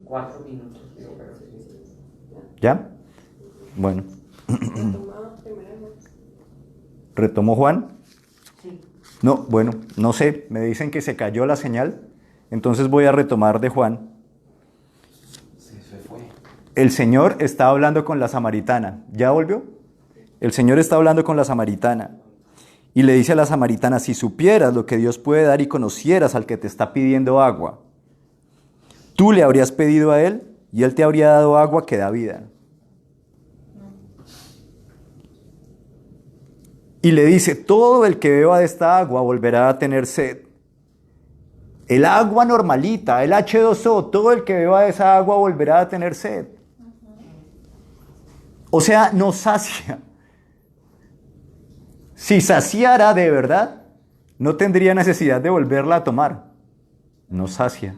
4 minutos, digo, pero ¿Ya? Bueno. Retomaba primero Juan. ¿Retomó Juan? sí. No, bueno, no sé. Me dicen que se cayó la señal. Entonces voy a retomar de Juan. Se fue. El Señor está hablando con la samaritana. ¿Ya volvió? El Señor está hablando con la samaritana. Y le dice a la samaritana, si supieras lo que Dios puede dar y conocieras al que te está pidiendo agua, tú le habrías pedido a él y él te habría dado agua que da vida. Y le dice, todo el que beba de esta agua volverá a tener sed. El agua normalita, el H2O, todo el que beba de esa agua volverá a tener sed. O sea, no sacia. Si saciara de verdad, no tendría necesidad de volverla a tomar. No sacia.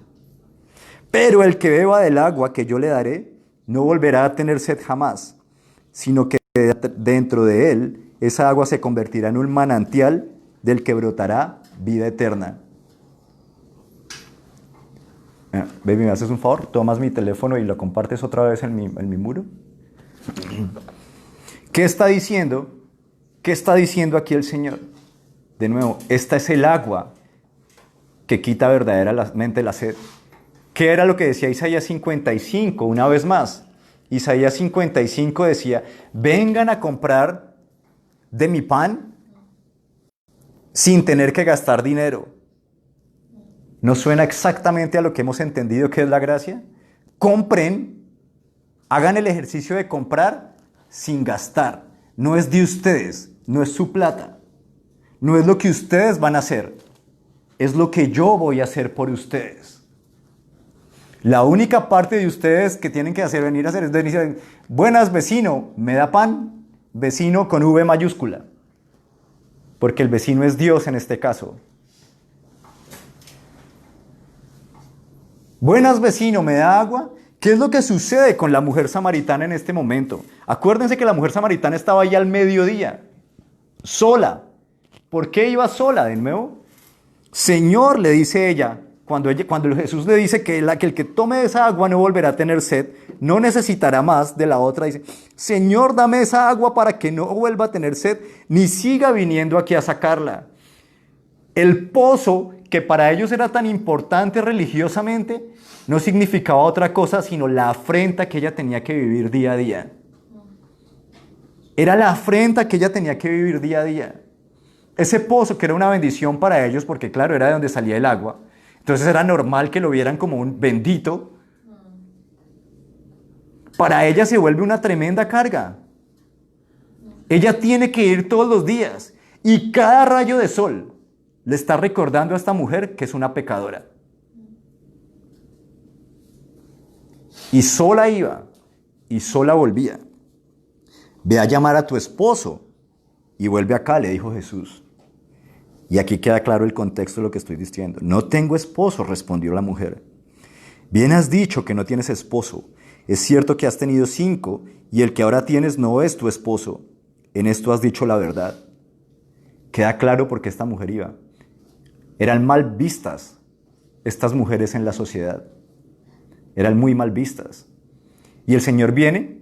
Pero el que beba del agua que yo le daré, no volverá a tener sed jamás, sino que dentro de él, esa agua se convertirá en un manantial del que brotará vida eterna. Baby, ¿me haces un favor? Tomas mi teléfono y lo compartes otra vez en mi muro. ¿Qué está diciendo? ¿Qué está diciendo aquí el Señor? De nuevo, esta es el agua que quita verdaderamente la sed. ¿Qué era lo que decía Isaías 55? Una vez más, Isaías 55 decía, vengan a comprar de mi pan sin tener que gastar dinero. ¿No suena exactamente a lo que hemos entendido que es la gracia? Compren, hagan el ejercicio de comprar sin gastar. No es de ustedes, no es su plata. No es lo que ustedes van a hacer, es lo que yo voy a hacer por ustedes. La única parte de ustedes que tienen que venir a hacer es decir, buenas vecino, ¿me da pan? Vecino con V mayúscula. Porque el vecino es Dios en este caso. Buenas vecino, ¿me da agua? ¿Qué es lo que sucede con la mujer samaritana en este momento? Acuérdense que la mujer samaritana estaba ahí al mediodía, sola. ¿Por qué iba sola de nuevo? Señor, le dice ella, cuando Jesús le dice que el que tome esa agua no volverá a tener sed, no necesitará más de la otra, dice, Señor, dame esa agua para que no vuelva a tener sed, ni siga viniendo aquí a sacarla. El pozo, que para ellos era tan importante religiosamente, no significaba otra cosa sino la afrenta que ella tenía que vivir día a día. Era la afrenta que ella tenía que vivir día a día. Ese pozo, que era una bendición para ellos, porque claro, era de donde salía el agua, entonces era normal que lo vieran como un bendito, para ella se vuelve una tremenda carga. Ella tiene que ir todos los días y cada rayo de sol le está recordando a esta mujer que es una pecadora. Y sola iba y sola volvía. Ve a llamar a tu esposo y vuelve acá, le dijo Jesús. Y aquí queda claro el contexto de lo que estoy diciendo. No tengo esposo, respondió la mujer. Bien has dicho que no tienes esposo. Es cierto que has tenido 5 y el que ahora tienes no es tu esposo. En esto has dicho la verdad. Queda claro por qué esta mujer iba. Eran mal vistas estas mujeres en la sociedad. Eran muy mal vistas. Y el Señor viene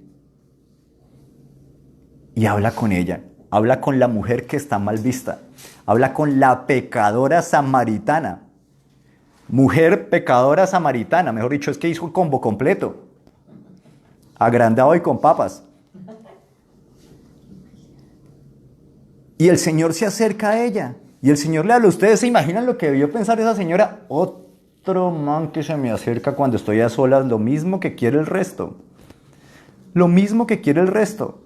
y habla con ella. Habla con la mujer que está mal vista. Habla con la pecadora samaritana. Mujer pecadora samaritana. Mejor dicho, es que hizo un combo completo. Agrandado y con papas. Y el Señor se acerca a ella. Y el Señor le habla. ¿Ustedes se imaginan lo que debió pensar esa señora? Otro man que se me acerca cuando estoy a solas. Lo mismo que quiere el resto. Lo mismo que quiere el resto.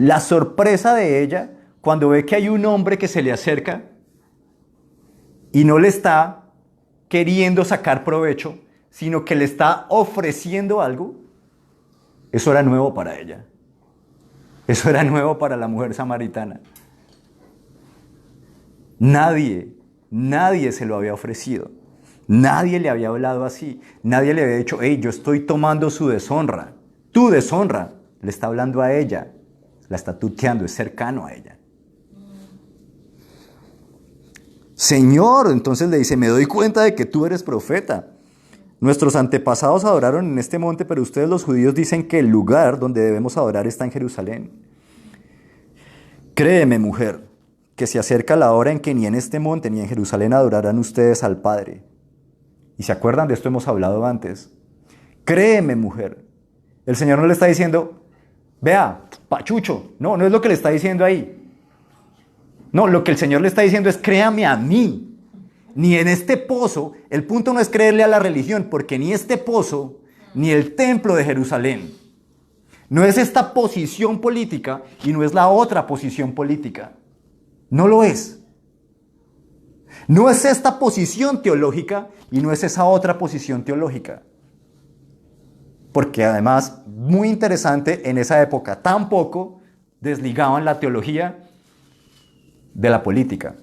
La sorpresa de ella cuando ve que hay un hombre que se le acerca y no le está queriendo sacar provecho, sino que le está ofreciendo algo, eso era nuevo para ella. Eso era nuevo para la mujer samaritana. Nadie se lo había ofrecido. Nadie le había hablado así. Nadie le había dicho, hey, yo estoy tomando su deshonra. Tu deshonra. Le está hablando a ella. La está tuteando, es cercano a ella. Señor, entonces le dice, me doy cuenta de que tú eres profeta. Nuestros antepasados adoraron en este monte, pero ustedes los judíos dicen que el lugar donde debemos adorar está en Jerusalén. Créeme, mujer, que se acerca la hora en que ni en este monte ni en Jerusalén adorarán ustedes al Padre. ¿Y se acuerdan? De esto hemos hablado antes. Créeme, mujer. El Señor no le está diciendo, vea, pachucho. No, no es lo que le está diciendo ahí. No, lo que el Señor le está diciendo es, créame a mí. Ni en este pozo, el punto no es creerle a la religión, porque ni este pozo, ni el templo de Jerusalén, no es esta posición política y no es la otra posición política. No lo es. No es esta posición teológica y no es esa otra posición teológica. Porque además, muy interesante, en esa época tampoco desligaban la teología de la política.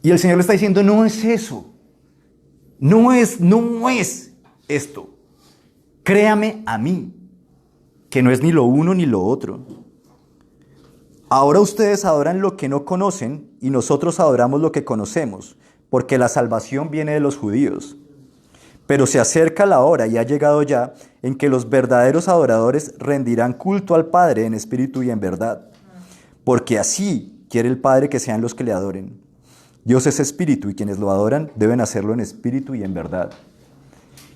Y el Señor le está diciendo, no es eso. No es esto. Créame a mí, que no es ni lo uno ni lo otro. Ahora ustedes adoran lo que no conocen y nosotros adoramos lo que conocemos, porque la salvación viene de los judíos. Pero se acerca la hora y ha llegado ya en que los verdaderos adoradores rendirán culto al Padre en espíritu y en verdad, porque así quiere el Padre que sean los que le adoren. Dios es espíritu y quienes lo adoran deben hacerlo en espíritu y en verdad.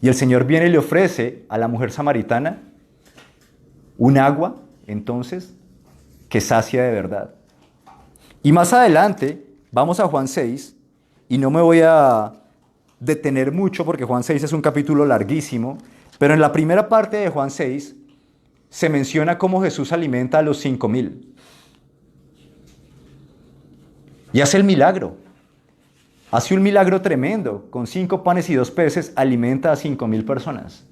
Y el Señor viene y le ofrece a la mujer samaritana un agua, entonces, que sacia de verdad. Y más adelante, vamos a Juan 6, y no me voy a detener mucho porque Juan 6 es un capítulo larguísimo, pero en la primera parte de Juan 6 se menciona cómo Jesús alimenta a los 5,000. Y hace el milagro. Hace un milagro tremendo. Con 5 panes y 2 peces alimenta a 5,000 personas.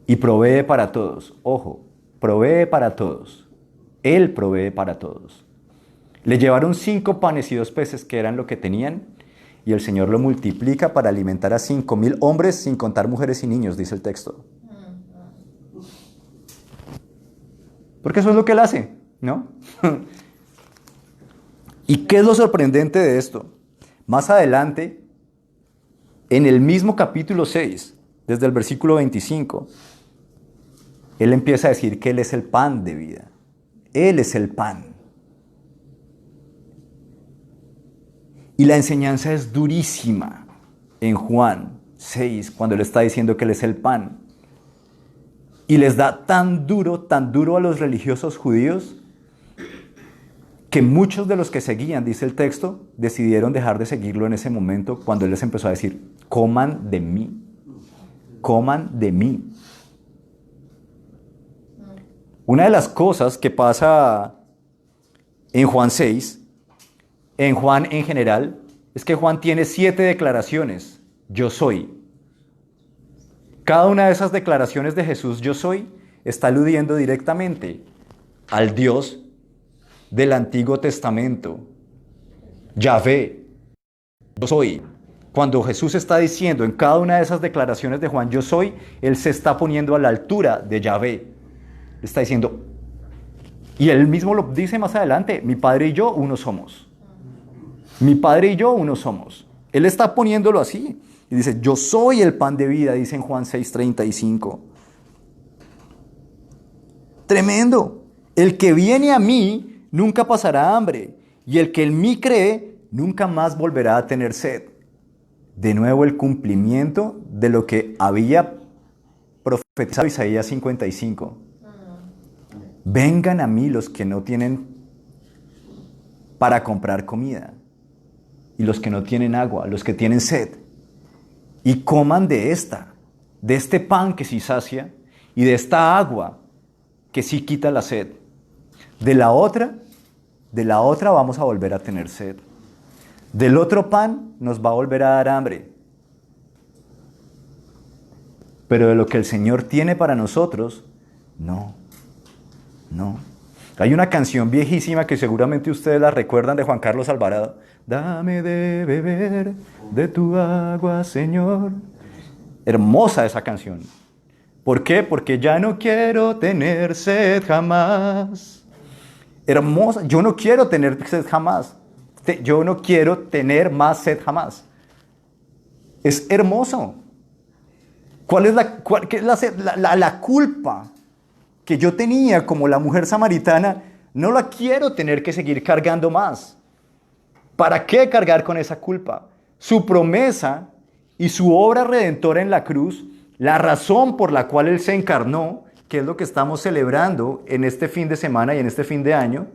Y provee para todos. Ojo, provee para todos. Él provee para todos. Le llevaron 5 panes y 2 peces, que eran lo que tenían, y el Señor lo multiplica para alimentar a 5,000 hombres, sin contar mujeres y niños, dice el texto. Porque eso es lo que Él hace, ¿no? ¿Y qué es lo sorprendente de esto? Más adelante, en el mismo capítulo 6, desde el versículo 25, Él empieza a decir que Él es el pan de vida. Él es el pan. Y la enseñanza es durísima en Juan 6, cuando Él está diciendo que Él es el pan. Y les da tan duro a los religiosos judíos, que muchos de los que seguían, dice el texto, decidieron dejar de seguirlo en ese momento cuando Él les empezó a decir, coman de mí, coman de mí. Una de las cosas que pasa en Juan 6, en Juan en general, es que Juan tiene 7 declaraciones, yo soy. Cada una de esas declaraciones de Jesús, yo soy, está aludiendo directamente al Dios del Antiguo Testamento, Yahvé, yo soy. Cuando Jesús está diciendo en cada una de esas declaraciones de Juan, yo soy, Él se está poniendo a la altura de Yahvé. Está diciendo, y Él mismo lo dice más adelante, mi Padre y yo uno somos. Mi Padre y yo uno somos. Él está poniéndolo así. Y dice, yo soy el pan de vida, dice en Juan 6:35. Tremendo. El que viene a mí nunca pasará hambre, y el que en mí cree nunca más volverá a tener sed. De nuevo el cumplimiento de lo que había profetizado Isaías 55. Vengan a mí los que no tienen para comprar comida, y los que no tienen agua, los que tienen sed, y coman de este pan que sí sacia, y de esta agua que sí quita la sed. De la otra vamos a volver a tener sed. Del otro pan nos va a volver a dar hambre. Pero de lo que el Señor tiene para nosotros, no. Hay una canción viejísima que seguramente ustedes la recuerdan, de Juan Carlos Alvarado. Dame de beber de tu agua, Señor. Hermosa esa canción. ¿Por qué? Porque ya no quiero tener sed jamás. hermosa. Yo no quiero tener sed jamás. Yo no quiero tener más sed jamás. Es hermoso. ¿Cuál es qué es la culpa que yo tenía como la mujer samaritana? No la quiero tener que seguir cargando más. ¿Para qué cargar con esa culpa? Su promesa y su obra redentora en la cruz, la razón por la cual Él se encarnó, que es lo que estamos celebrando en este fin de semana y en este fin de año,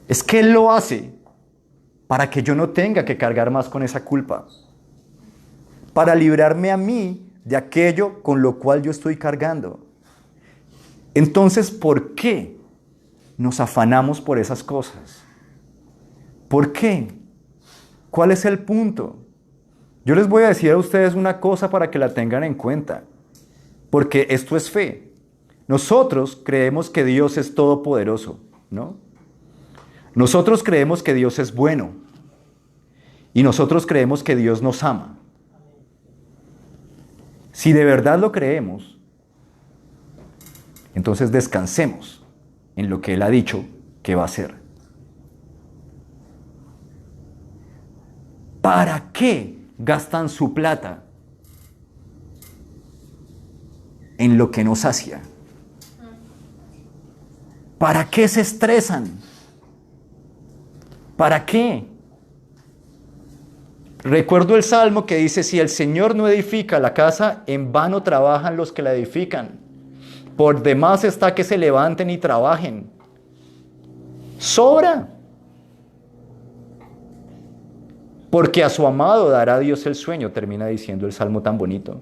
es que Él lo hace para que yo no tenga que cargar más con esa culpa, para librarme a mí de aquello con lo cual yo estoy cargando. Entonces, ¿por qué nos afanamos por esas cosas? ¿Por qué? ¿Cuál es el punto? Yo les voy a decir a ustedes una cosa para que la tengan en cuenta, porque esto es fe. Nosotros creemos que Dios es todopoderoso, ¿no? Nosotros creemos que Dios es bueno y nosotros creemos que Dios nos ama. Si de verdad lo creemos, entonces descansemos en lo que Él ha dicho que va a hacer. ¿Para qué gastan su plata en lo que nos sacia? ¿Para qué se estresan? ¿Para qué? Recuerdo el Salmo que dice, si el Señor no edifica la casa, en vano trabajan los que la edifican. Por demás está que se levanten y trabajen. Sobra. Porque a su amado dará Dios el sueño, termina diciendo el Salmo tan bonito.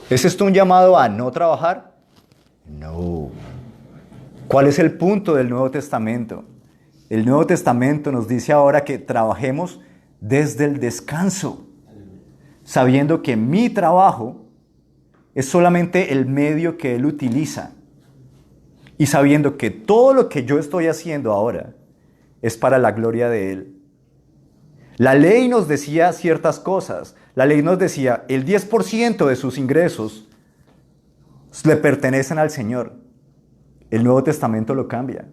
¿Es esto un llamado a no trabajar? No. ¿Cuál es el punto del Nuevo Testamento? El Nuevo Testamento nos dice ahora que trabajemos desde el descanso, sabiendo que mi trabajo es solamente el medio que Él utiliza y sabiendo que todo lo que yo estoy haciendo ahora es para la gloria de Él. La ley nos decía ciertas cosas. La ley nos decía, el 10% de sus ingresos le pertenecen al Señor. El Nuevo Testamento lo cambia.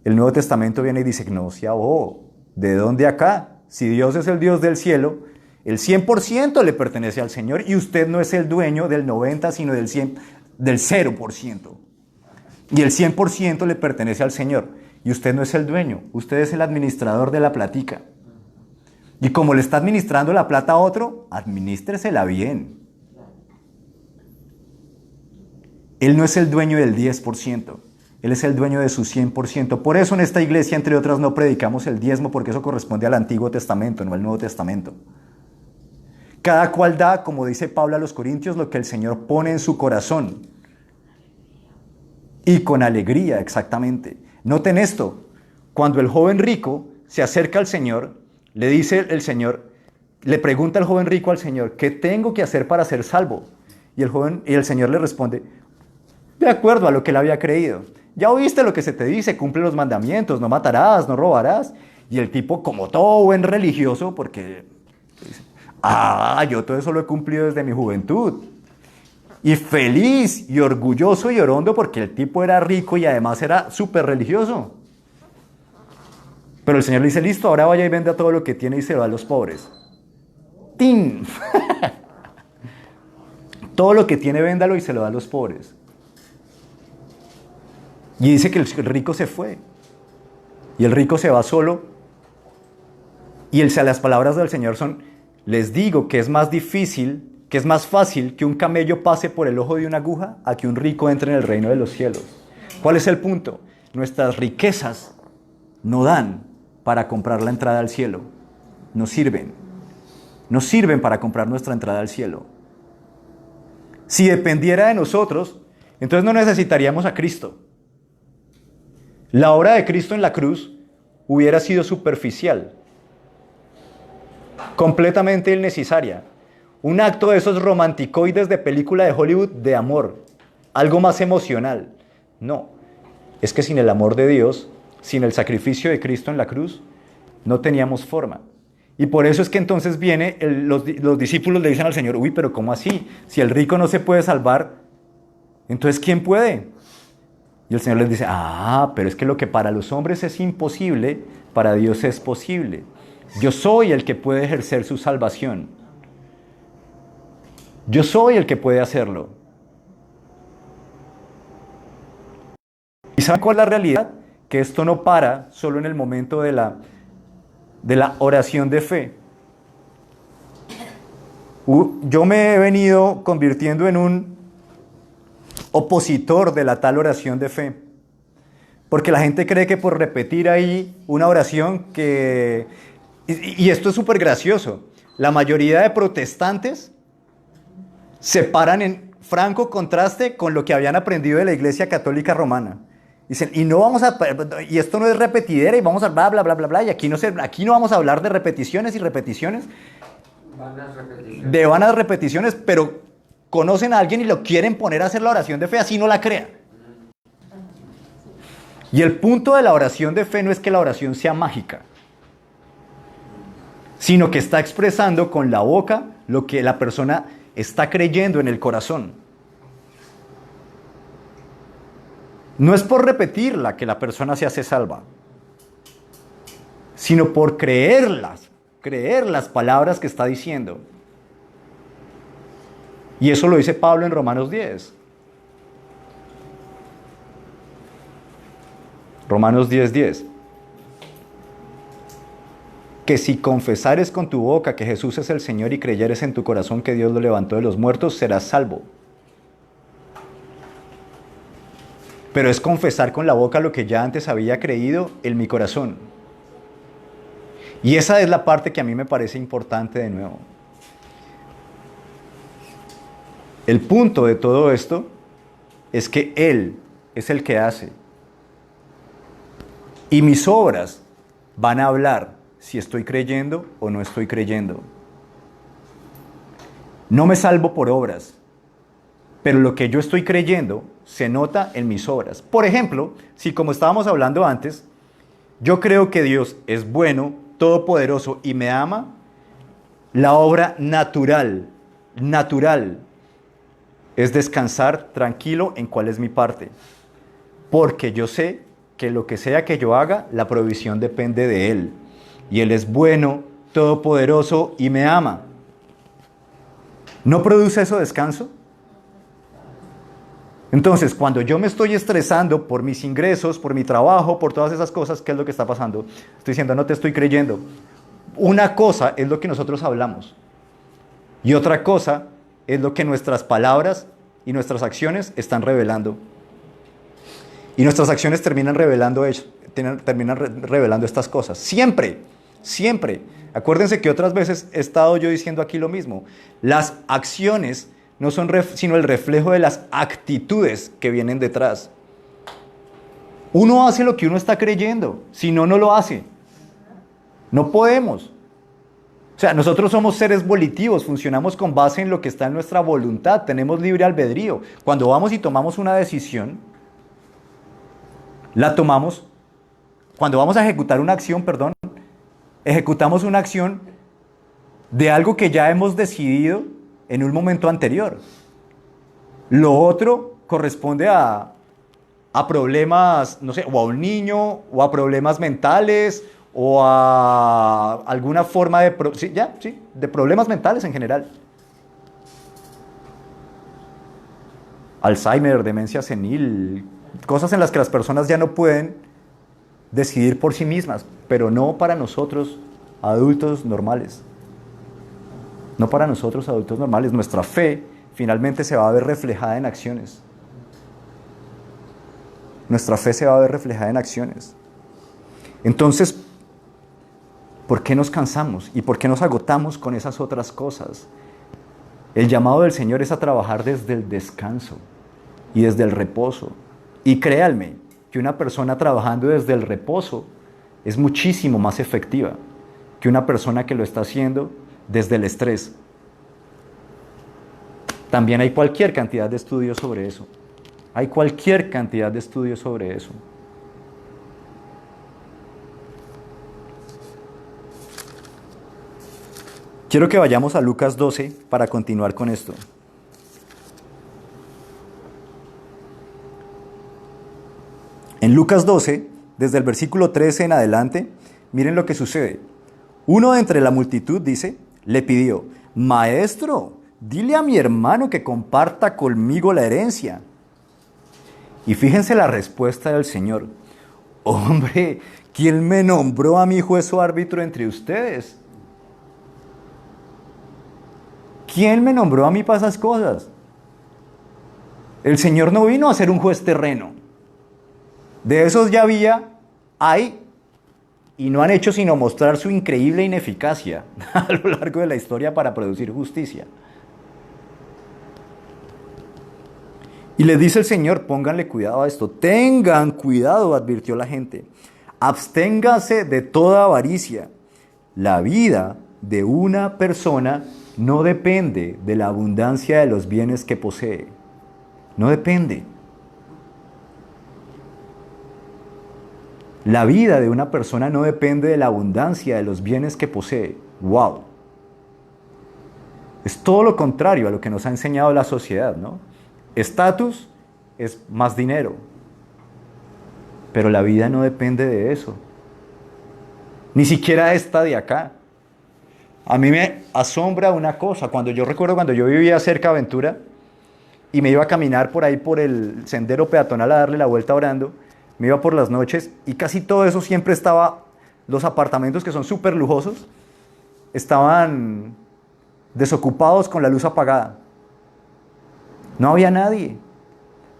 El Nuevo Testamento viene y dice, no, ¿de dónde acá? Si Dios es el Dios del cielo, el 100% le pertenece al Señor y usted no es el dueño del 90%, sino del 0%. Y el 100% le pertenece al Señor. Y usted no es el dueño, usted es el administrador de la platica. Y como le está administrando la plata a otro, administresela bien. Él no es el dueño del 10%, Él es el dueño de su 100%. Por eso en esta iglesia, entre otras, no predicamos el diezmo, porque eso corresponde al Antiguo Testamento, no al Nuevo Testamento. Cada cual da, como dice Pablo a los Corintios, lo que el Señor pone en su corazón. Y con alegría, exactamente. Noten esto, cuando el joven rico se acerca al Señor, le dice el Señor, le pregunta el joven rico al Señor, ¿qué tengo que hacer para ser salvo? Y el Señor le responde, de acuerdo a lo que él había creído. Ya oíste lo que se te dice, cumple los mandamientos, no matarás, no robarás. Y el tipo, como todo buen religioso, porque dice, yo todo eso lo he cumplido desde mi juventud. Y feliz y orgulloso y orondo porque el tipo era rico y además era súper religioso. Pero el Señor le dice, listo, ahora vaya y venda todo lo que tiene y se va a los pobres. ¡Tin! Todo lo que tiene, véndalo y se lo da a los pobres. Y dice que el rico se fue. Y el rico se va solo. Y las palabras del Señor son, les digo que es más difícil, que es más fácil que un camello pase por el ojo de una aguja a que un rico entre en el reino de los cielos. ¿Cuál es el punto? Nuestras riquezas no dan para comprar la entrada al cielo. No sirven. No sirven para comprar nuestra entrada al cielo. Si dependiera de nosotros, entonces no necesitaríamos a Cristo. La obra de Cristo en la cruz hubiera sido superficial, completamente innecesaria. Un acto de esos romanticoides de película de Hollywood de amor, algo más emocional. No, es que sin el amor de Dios, sin el sacrificio de Cristo en la cruz, no teníamos forma. Y por eso es que entonces los discípulos le dicen al Señor, pero ¿cómo así? Si el rico no se puede salvar, entonces ¿quién puede? Y el Señor les dice, pero es que lo que para los hombres es imposible, para Dios es posible. Yo soy el que puede ejercer su salvación. Yo soy el que puede hacerlo. ¿Y saben cuál es la realidad? Que esto no para solo en el momento de la oración de fe. Yo me he venido convirtiendo en un opositor de la tal oración de fe. Porque la gente cree que por repetir ahí una oración que... Y esto es súper gracioso. La mayoría de protestantes se paran en franco contraste con lo que habían aprendido de la Iglesia Católica Romana. Dicen, y esto no es repetidera y vamos a bla, bla, bla, bla, bla, y aquí no vamos a hablar de repeticiones y repeticiones. De vanas repeticiones, pero conocen a alguien y lo quieren poner a hacer la oración de fe, así no la crean. Y el punto de la oración de fe no es que la oración sea mágica, sino que está expresando con la boca lo que la persona está creyendo en el corazón. No es por repetirla que la persona se hace salva, sino por creer las palabras que está diciendo. Y eso lo dice Pablo en Romanos 10. Romanos 10:10. Que si confesares con tu boca que Jesús es el Señor y creyeres en tu corazón que Dios lo levantó de los muertos, serás salvo. Pero es confesar con la boca lo que ya antes había creído en mi corazón. Y esa es la parte que a mí me parece importante de nuevo. El punto de todo esto es que Él es el que hace. Y mis obras van a hablar si estoy creyendo o no estoy creyendo. No me salvo por obras, pero lo que yo estoy creyendo se nota en mis obras. Por ejemplo, si como estábamos hablando antes, yo creo que Dios es bueno, todopoderoso y me ama, la obra natural es descansar tranquilo en cuál es mi parte. Porque yo sé que lo que sea que yo haga, la provisión depende de Él. Y Él es bueno, todopoderoso y me ama. ¿No produce eso descanso? Entonces, cuando yo me estoy estresando por mis ingresos, por mi trabajo, por todas esas cosas, ¿qué es lo que está pasando? Estoy diciendo, no te estoy creyendo. Una cosa es lo que nosotros hablamos. Y otra cosa es lo que nuestras palabras y nuestras acciones están revelando. Y nuestras acciones terminan revelando estas cosas. Siempre. Acuérdense que otras veces he estado yo diciendo aquí lo mismo. Las acciones no son sino el reflejo de las actitudes que vienen detrás. Uno hace lo que uno está creyendo, si no, no lo hace. No podemos. O sea, nosotros somos seres volitivos, funcionamos con base en lo que está en nuestra voluntad, tenemos libre albedrío. Cuando vamos y tomamos una decisión, la tomamos, cuando vamos a ejecutar una acción, ejecutamos una acción de algo que ya hemos decidido en un momento anterior. Lo otro corresponde a problemas, no sé, o a un niño, o a problemas mentales, o a alguna forma de problemas mentales en general. Alzheimer, demencia senil, cosas en las que las personas ya no pueden decidir por sí mismas, pero no para nosotros, adultos normales. No para nosotros, adultos normales. Nuestra fe finalmente se va a ver reflejada en acciones. Nuestra fe se va a ver reflejada en acciones. Entonces, ¿por qué nos cansamos? ¿Y por qué nos agotamos con esas otras cosas? El llamado del Señor es a trabajar desde el descanso y desde el reposo. Y créanme, que una persona trabajando desde el reposo es muchísimo más efectiva que una persona que lo está haciendo desde el estrés. También hay cualquier cantidad de estudios sobre eso. Quiero que vayamos a Lucas 12 para continuar con esto. Lucas 12, desde el versículo 13 en adelante, miren lo que sucede. Uno de entre la multitud, dice, le pidió, Maestro, dile a mi hermano que comparta conmigo la herencia. Y fíjense la respuesta del Señor. Hombre, ¿quién me nombró a mí juez o árbitro entre ustedes? ¿Quién me nombró a mí para esas cosas? El Señor no vino a ser un juez terreno. De esos ya hay, y no han hecho sino mostrar su increíble ineficacia a lo largo de la historia para producir justicia. Y les dice el Señor, pónganle cuidado a esto, tengan cuidado, advirtió la gente, absténgase de toda avaricia. La vida de una persona no depende de la abundancia de los bienes que posee, no depende. La vida de una persona no depende de la abundancia de los bienes que posee. ¡Wow! Es todo lo contrario a lo que nos ha enseñado la sociedad, ¿no? Estatus es más dinero. Pero la vida no depende de eso. Ni siquiera esta de acá. A mí me asombra una cosa. Recuerdo cuando yo vivía cerca de Aventura y me iba a caminar por ahí por el sendero peatonal a darle la vuelta orando. Me iba por las noches y casi todo eso siempre estaba, los apartamentos que son súper lujosos, estaban desocupados con la luz apagada. No había nadie,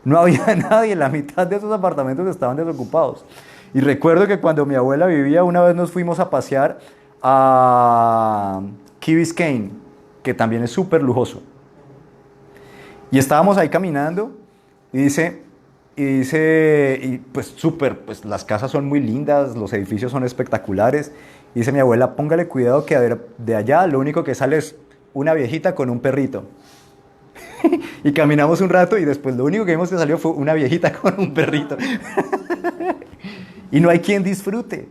la mitad de esos apartamentos estaban desocupados. Y recuerdo que cuando mi abuela vivía, una vez nos fuimos a pasear a Key Biscayne, que también es súper lujoso. Y estábamos ahí caminando y pues súper, pues las casas son muy lindas, los edificios son espectaculares. Y dice mi abuela, póngale cuidado que de allá lo único que sale es una viejita con un perrito. Y caminamos un rato y después lo único que vimos que salió fue una viejita con un perrito. Y no hay quien disfrute.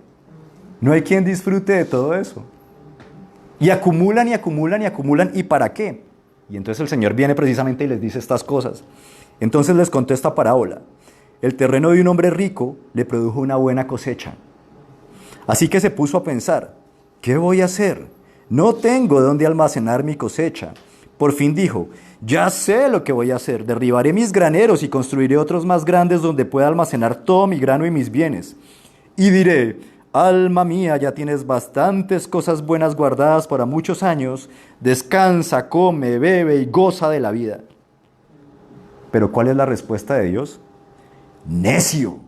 No hay quien disfrute de todo eso. Y acumulan y acumulan y acumulan. ¿Y para qué? Y entonces el Señor viene precisamente y les dice estas cosas. Entonces les contó esta parábola. El terreno de un hombre rico le produjo una buena cosecha. Así que se puso a pensar, ¿qué voy a hacer? No tengo dónde almacenar mi cosecha. Por fin dijo, ya sé lo que voy a hacer. Derribaré mis graneros y construiré otros más grandes donde pueda almacenar todo mi grano y mis bienes. Y diré, alma mía, ya tienes bastantes cosas buenas guardadas para muchos años. Descansa, come, bebe y goza de la vida. Pero ¿cuál es la respuesta de Dios? Necio.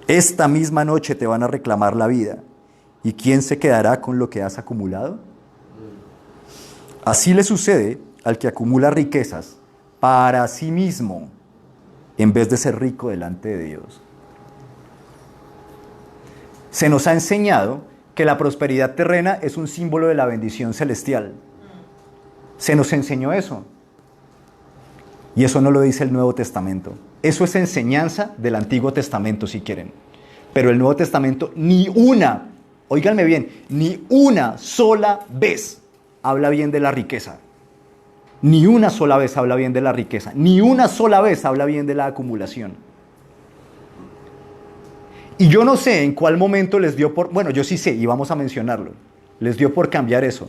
Esta misma noche te van a reclamar la vida. ¿Y quién se quedará con lo que has acumulado? Así le sucede al que acumula riquezas para sí mismo, en vez de ser rico delante de Dios. Se nos ha enseñado que la prosperidad terrena es un símbolo de la bendición celestial. Se nos enseñó eso. Y eso no lo dice el Nuevo Testamento. Eso es enseñanza del Antiguo Testamento, si quieren. Pero el Nuevo Testamento óiganme bien, ni una sola vez habla bien de la riqueza. Ni una sola vez habla bien de la riqueza. Ni una sola vez habla bien de la acumulación. Y yo no sé en cuál momento les dio bueno, yo sí sé, y vamos a mencionarlo. Les dio por cambiar eso.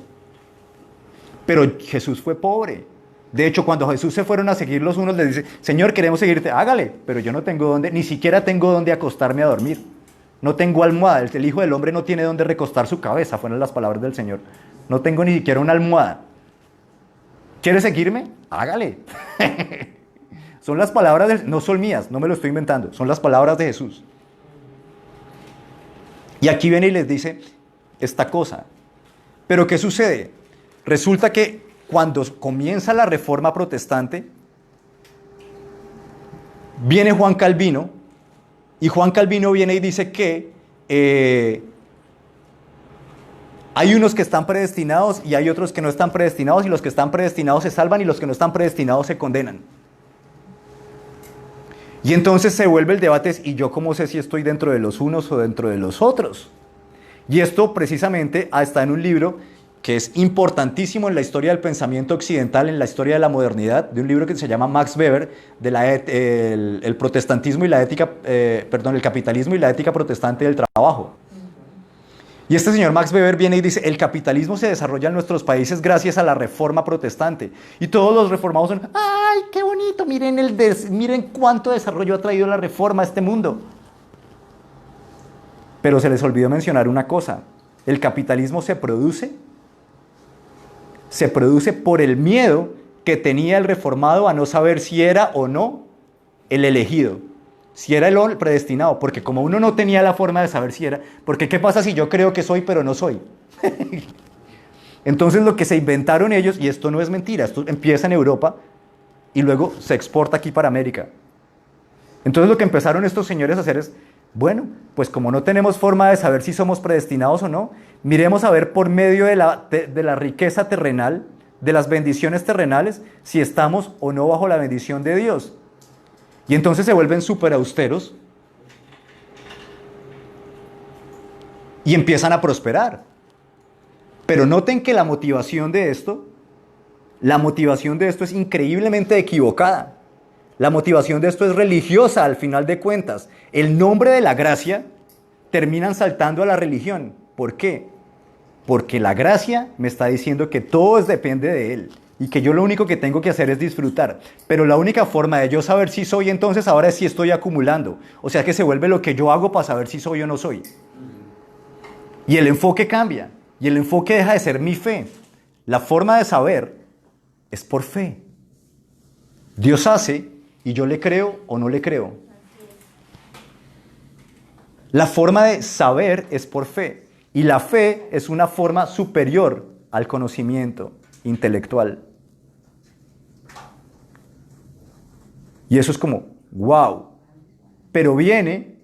Pero Jesús fue pobre. De hecho, cuando Jesús se fueron a seguir los unos, les dice, Señor, queremos seguirte, hágale, pero yo no tengo dónde, ni siquiera tengo dónde acostarme a dormir. No tengo almohada, el Hijo del Hombre no tiene dónde recostar su cabeza, fueron las palabras del Señor. No tengo ni siquiera una almohada. ¿Quieres seguirme? Hágale. Son las palabras, no son mías, no me lo estoy inventando, son las palabras de Jesús. Y aquí viene y les dice esta cosa. ¿Pero qué sucede? Resulta que cuando comienza la Reforma Protestante, viene Juan Calvino, y Juan Calvino viene y dice que hay unos que están predestinados y hay otros que no están predestinados, y los que están predestinados se salvan y los que no están predestinados se condenan. Y entonces se vuelve el debate, ¿y yo cómo sé si estoy dentro de los unos o dentro de los otros? Y esto precisamente está en un libro que es importantísimo en la historia del pensamiento occidental, en la historia de la modernidad, de un libro que se llama Max Weber, de el protestantismo y la ética, el capitalismo y la ética protestante del trabajo. Y este señor Max Weber viene y dice, el capitalismo se desarrolla en nuestros países gracias a la reforma protestante. Y todos los reformados son, ¡ay, qué bonito! Miren cuánto desarrollo ha traído la reforma a este mundo. Pero se les olvidó mencionar una cosa. El capitalismo se produce por el miedo que tenía el reformado a no saber si era o no el elegido. Si era el predestinado, porque como uno no tenía la forma de saber si era, porque ¿qué pasa si yo creo que soy pero no soy? Entonces lo que se inventaron ellos, y esto no es mentira, esto empieza en Europa y luego se exporta aquí para América. Entonces lo que empezaron estos señores a hacer es, bueno, pues como no tenemos forma de saber si somos predestinados o no, miremos a ver por medio de la riqueza terrenal, de las bendiciones terrenales, si estamos o no bajo la bendición de Dios. Y entonces se vuelven súper austeros y empiezan a prosperar. Pero noten que la motivación de esto es increíblemente equivocada. La motivación de esto es religiosa al final de cuentas. El nombre de la gracia terminan saltando a la religión. ¿Por qué? Porque la gracia me está diciendo que todo depende de Él. Y que yo lo único que tengo que hacer es disfrutar. Pero la única forma de yo saber si soy entonces ahora es si estoy acumulando. O sea que se vuelve lo que yo hago para saber si soy o no soy. Y el enfoque cambia. Y el enfoque deja de ser mi fe. La forma de saber es por fe. Dios hace y yo le creo o no le creo. La forma de saber es por fe. Y la fe es una forma superior al conocimiento intelectual. Y eso es como, wow. Pero viene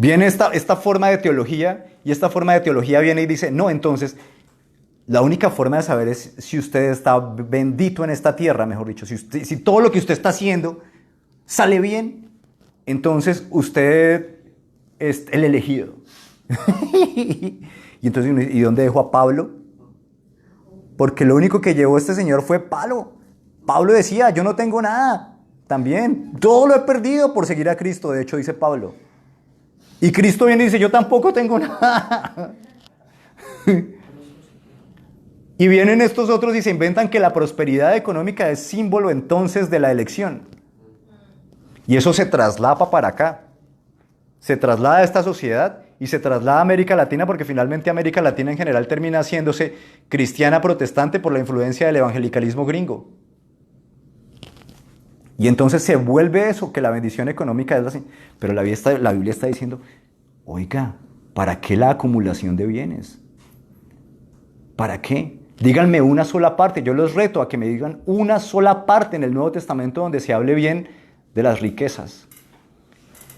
esta forma de teología, y esta forma de teología viene y dice, no, entonces, la única forma de saber es si usted está bendito en esta tierra, mejor dicho, si todo lo que usted está haciendo sale bien, entonces usted es el elegido. Y entonces, ¿y dónde dejó a Pablo? Porque lo único que llevó este señor fue palo. Pablo decía, yo no tengo nada. También, todo lo he perdido por seguir a Cristo. De hecho, dice Pablo. Y Cristo viene y dice, yo tampoco tengo nada. Y vienen estos otros y se inventan que la prosperidad económica es símbolo entonces de la elección. Y eso se traslapa para acá. Se traslada a esta sociedad y se traslada a América Latina, porque finalmente América Latina en general termina haciéndose cristiana protestante por la influencia del evangelicalismo gringo. Y entonces se vuelve eso, que la bendición económica es así. Pero la Biblia está diciendo, oiga, ¿para qué la acumulación de bienes? ¿Para qué? Díganme una sola parte. Yo los reto a que me digan una sola parte en el Nuevo Testamento donde se hable bien de las riquezas.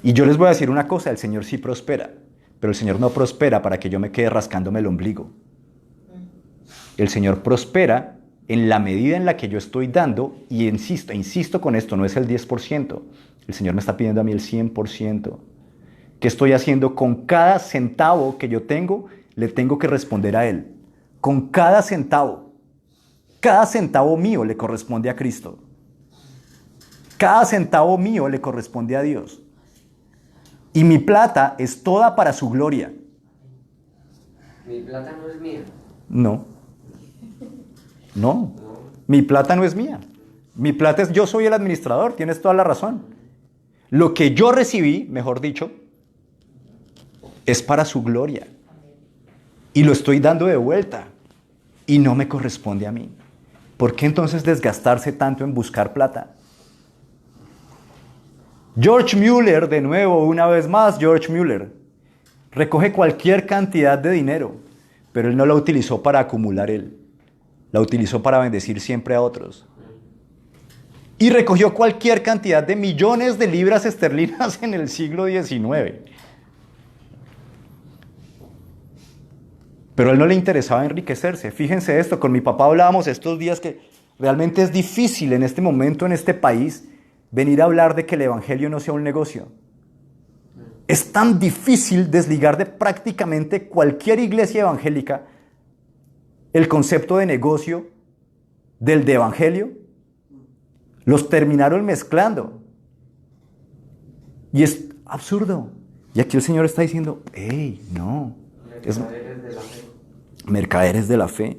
Y yo les voy a decir una cosa, el Señor sí prospera, pero el Señor no prospera para que yo me quede rascándome el ombligo. El Señor prospera en la medida en la que yo estoy dando, y insisto con esto, no es el 10%. El Señor me está pidiendo a mí el 100%. ¿Qué estoy haciendo con cada centavo que yo tengo? Le tengo que responder a Él. Con cada centavo mío le corresponde a Cristo. Cada centavo mío le corresponde a Dios. Y mi plata es toda para su gloria. Mi plata no es mía. No. Mi plata no es mía. Mi plata es, yo soy el administrador, tienes toda la razón. Lo que yo recibí, mejor dicho, es para su gloria. Y lo estoy dando de vuelta. Y no me corresponde a mí. ¿Por qué entonces desgastarse tanto en buscar plata? George Mueller, de nuevo, una vez más, George Mueller, recoge cualquier cantidad de dinero, pero él no la utilizó para acumular él. La utilizó para bendecir siempre a otros. Y recogió cualquier cantidad de millones de libras esterlinas en el siglo XIX. Pero a él no le interesaba enriquecerse. Fíjense esto, con mi papá hablábamos estos días que realmente es difícil en este momento, en este país, venir a hablar de que el evangelio no sea un negocio. Es tan difícil desligar de prácticamente cualquier iglesia evangélica el concepto de negocio del de evangelio. Los terminaron mezclando. Y es absurdo. Y aquí el Señor está diciendo, hey, no. Mercaderes de la fe. Mercaderes de la fe.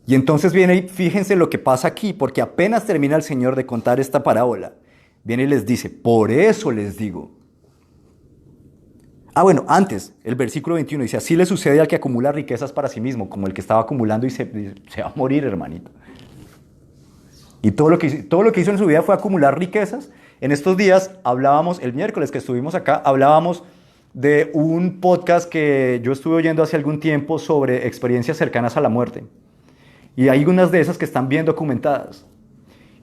Y entonces viene y fíjense lo que pasa aquí, porque apenas termina el Señor de contar esta parábola, viene y les dice, por eso les digo. Bueno, antes, el versículo 21 dice, así le sucede al que acumula riquezas para sí mismo, como el que estaba acumulando y se va a morir, hermanito. Y todo lo que hizo en su vida fue acumular riquezas. En estos días hablábamos, el miércoles que estuvimos acá, hablábamos de un podcast que yo estuve oyendo hace algún tiempo sobre experiencias cercanas a la muerte. Y hay unas de esas que están bien documentadas.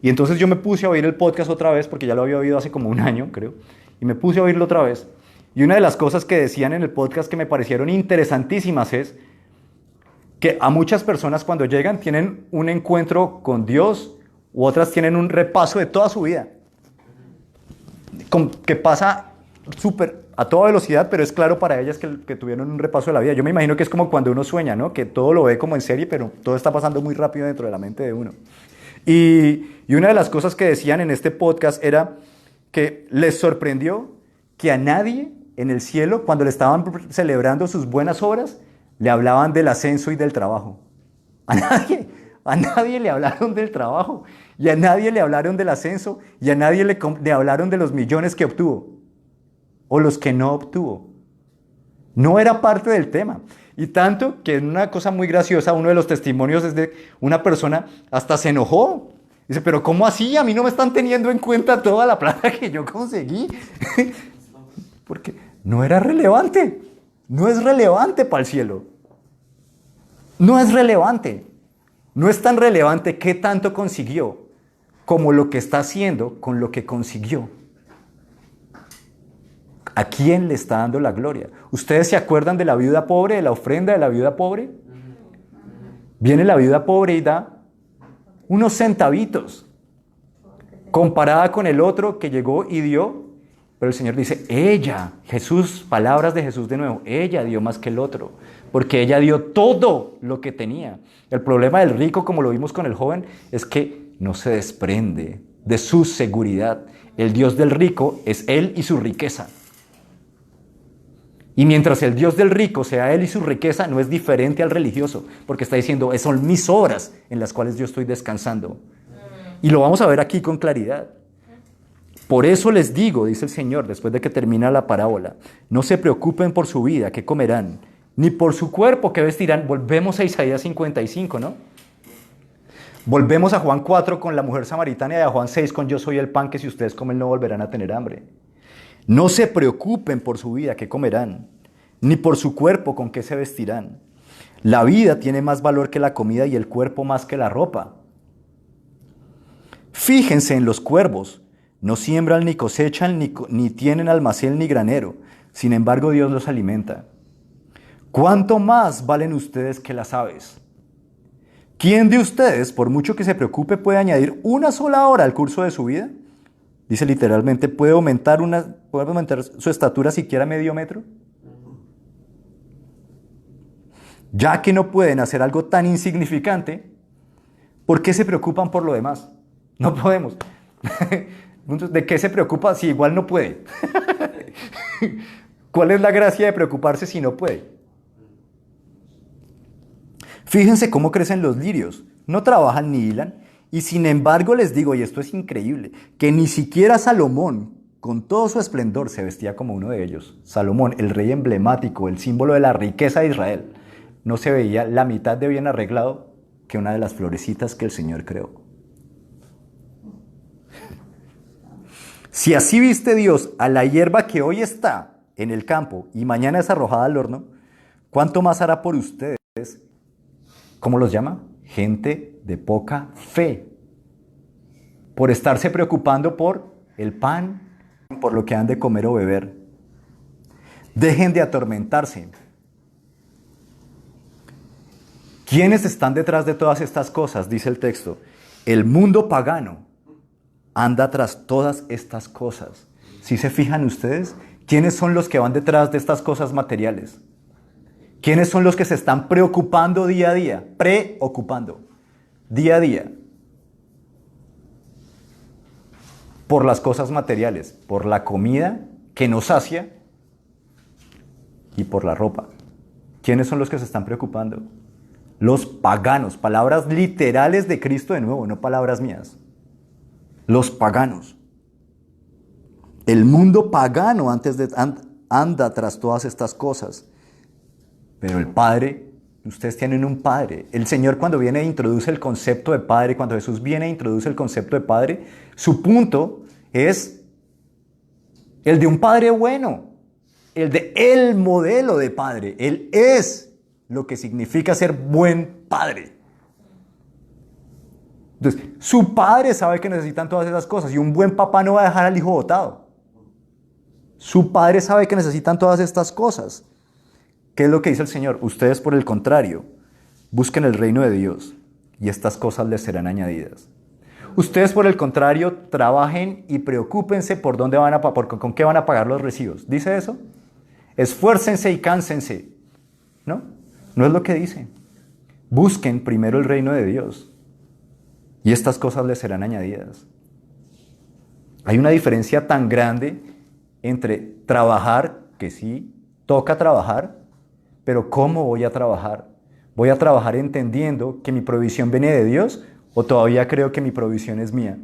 Y entonces yo me puse a oír el podcast otra vez, porque ya lo había oído hace como un año, creo, y me puse a oírlo otra vez. Y una de las cosas que decían en el podcast que me parecieron interesantísimas es que a muchas personas cuando llegan tienen un encuentro con Dios, u otras tienen un repaso de toda su vida, que pasa súper a toda velocidad, pero es claro para ellas que tuvieron un repaso de la vida. Yo me imagino que es como cuando uno sueña, ¿no? Que todo lo ve como en serie, pero todo está pasando muy rápido dentro de la mente de uno. Y una de las cosas que decían en este podcast era que les sorprendió que a nadie en el cielo, cuando le estaban celebrando sus buenas obras, le hablaban del ascenso y del trabajo. A nadie le hablaron del trabajo, y a nadie le hablaron del ascenso, y a nadie le hablaron de los millones que obtuvo, o los que no obtuvo. No era parte del tema. Y tanto que en una cosa muy graciosa, uno de los testimonios es de una persona hasta se enojó. Dice, pero ¿cómo así? A mí no me están teniendo en cuenta toda la plata que yo conseguí. Porque no era relevante. No es relevante para el cielo. No es relevante. No es tan relevante qué tanto consiguió como lo que está haciendo con lo que consiguió. ¿A quién le está dando la gloria? ¿Ustedes se acuerdan de la viuda pobre, de la ofrenda de la viuda pobre? Viene la viuda pobre y da unos centavitos, comparada con el otro que llegó y dio. Pero el Señor dice, ella, Jesús, palabras de Jesús de nuevo, ella dio más que el otro, porque ella dio todo lo que tenía. El problema del rico, como lo vimos con el joven, es que no se desprende de su seguridad. El Dios del rico es él y su riqueza. Y mientras el Dios del rico sea él y su riqueza, no es diferente al religioso, porque está diciendo, son mis obras en las cuales yo estoy descansando. Y lo vamos a ver aquí con claridad. Por eso les digo, dice el Señor, después de que termina la parábola, no se preocupen por su vida, qué comerán, ni por su cuerpo, qué vestirán. Volvemos a Isaías 55, ¿no? Volvemos a Juan 4 con la mujer samaritana y a Juan 6 con yo soy el pan que si ustedes comen no volverán a tener hambre. No se preocupen por su vida, qué comerán, ni por su cuerpo, con qué se vestirán. La vida tiene más valor que la comida y el cuerpo más que la ropa. Fíjense en los cuervos. No siembran ni cosechan, ni tienen almacén ni granero. Sin embargo, Dios los alimenta. ¿Cuánto más valen ustedes que las aves? ¿Quién de ustedes, por mucho que se preocupe, puede añadir una sola hora al curso de su vida? Dice literalmente, ¿puede aumentar su estatura siquiera medio metro? Ya que no pueden hacer algo tan insignificante, ¿por qué se preocupan por lo demás? No podemos. ¿De qué se preocupa si igual no puede? ¿Cuál es la gracia de preocuparse si no puede? Fíjense cómo crecen los lirios. No trabajan ni hilan. Y sin embargo les digo, y esto es increíble, que ni siquiera Salomón, con todo su esplendor, se vestía como uno de ellos. Salomón, el rey emblemático, el símbolo de la riqueza de Israel, no se veía la mitad de bien arreglado que una de las florecitas que el Señor creó. Si así viste Dios a la hierba que hoy está en el campo y mañana es arrojada al horno, ¿cuánto más hará por ustedes? ¿Cómo los llama? Gente de poca fe. Por estarse preocupando por el pan, por lo que han de comer o beber. Dejen de atormentarse. ¿Quiénes están detrás de todas estas cosas? Dice el texto. El mundo pagano anda tras todas estas cosas. Si se fijan ustedes, ¿Quiénes son los que van detrás de estas cosas materiales? ¿Quiénes son los que se están preocupando día a día? Preocupando día a día por las cosas materiales, por la comida que nos sacia y por la ropa. ¿Quiénes son los que se están preocupando? Los paganos, palabras literales de Cristo de nuevo, no palabras mías. Los paganos. El mundo pagano anda tras todas estas cosas. Pero el Padre, ustedes tienen un Padre. El Señor cuando viene e introduce el concepto de Padre, cuando Jesús viene e introduce el concepto de Padre, su punto es el de un Padre bueno, el de el modelo de Padre. Él es lo que significa ser buen Padre. Entonces, su Padre sabe que necesitan todas esas cosas y un buen papá no va a dejar al hijo botado. Su Padre sabe que necesitan todas estas cosas. ¿Qué es lo que dice el Señor? Ustedes, por el contrario, busquen el reino de Dios y estas cosas les serán añadidas. Ustedes, por el contrario, trabajen y preocúpense por dónde van con qué van a pagar los recibos. ¿Dice eso? Esfuércense y cánsense. ¿No? No es lo que dice. Busquen primero el reino de Dios y estas cosas les serán añadidas. Hay una diferencia tan grande entre trabajar, que sí, toca trabajar, pero ¿cómo voy a trabajar? ¿Voy a trabajar entendiendo que mi provisión viene de Dios o todavía creo que mi provisión es mía?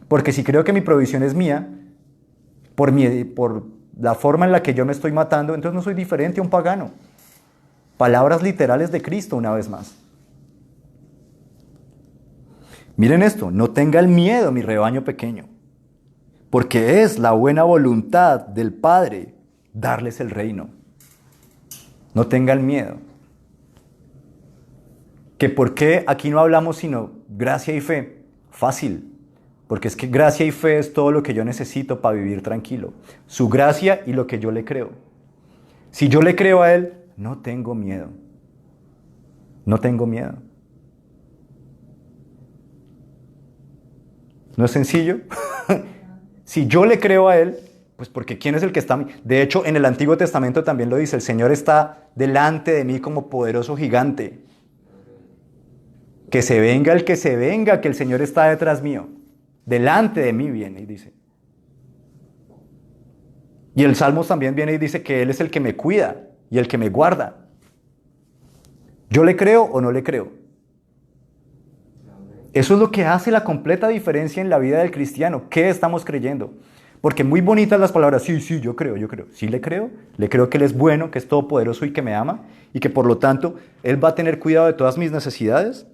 Porque si creo que mi provisión es mía, por la forma en la que yo me estoy matando, entonces no soy diferente a un pagano. Palabras literales de Cristo una vez más. Miren esto, no tengan miedo, mi rebaño pequeño, porque es la buena voluntad del Padre darles el reino. No tengan miedo. ¿Que por qué aquí no hablamos sino gracia y fe? Fácil, porque es que gracia y fe es todo lo que yo necesito para vivir tranquilo. Su gracia y lo que yo le creo. Si yo le creo a Él, no tengo miedo. No tengo miedo. ¿No es sencillo? Si yo le creo a Él, pues porque ¿quién es el que está? De hecho, en el Antiguo Testamento también lo dice, el Señor está delante de mí como poderoso gigante. Que se venga el que se venga, que el Señor está detrás mío. Delante de mí viene y dice. Y el Salmos también viene y dice que Él es el que me cuida y el que me guarda. ¿Yo le creo o no le creo? Eso es lo que hace la completa diferencia en la vida del cristiano. ¿Qué estamos creyendo? Porque muy bonitas las palabras, sí, yo creo. Sí le creo que Él es bueno, que es todopoderoso y que me ama, y que por lo tanto Él va a tener cuidado de todas mis necesidades.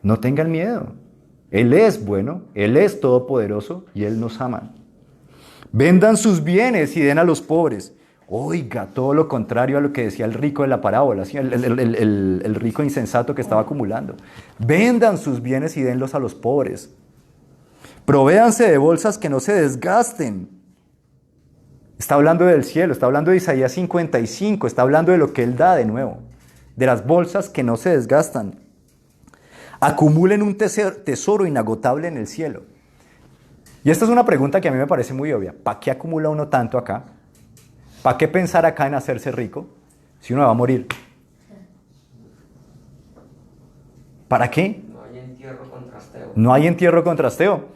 No tengan miedo. Él es bueno, Él es todopoderoso y Él nos ama. Vendan sus bienes y den a los pobres. Oiga, todo lo contrario a lo que decía el rico de la parábola, ¿sí? el rico insensato que estaba acumulando. Vendan sus bienes y denlos a los pobres. Provéanse de bolsas que no se desgasten. Está hablando del cielo, está hablando de Isaías 55, está hablando de lo que Él da de nuevo, de las bolsas que no se desgastan. Acumulen un tesoro inagotable en el cielo. Y esta es una pregunta que a mí me parece muy obvia. ¿Para qué acumula uno tanto acá? ¿Para qué pensar acá en hacerse rico si uno va a morir? ¿Para qué? No hay entierro con trasteo. No hay entierro con trasteo.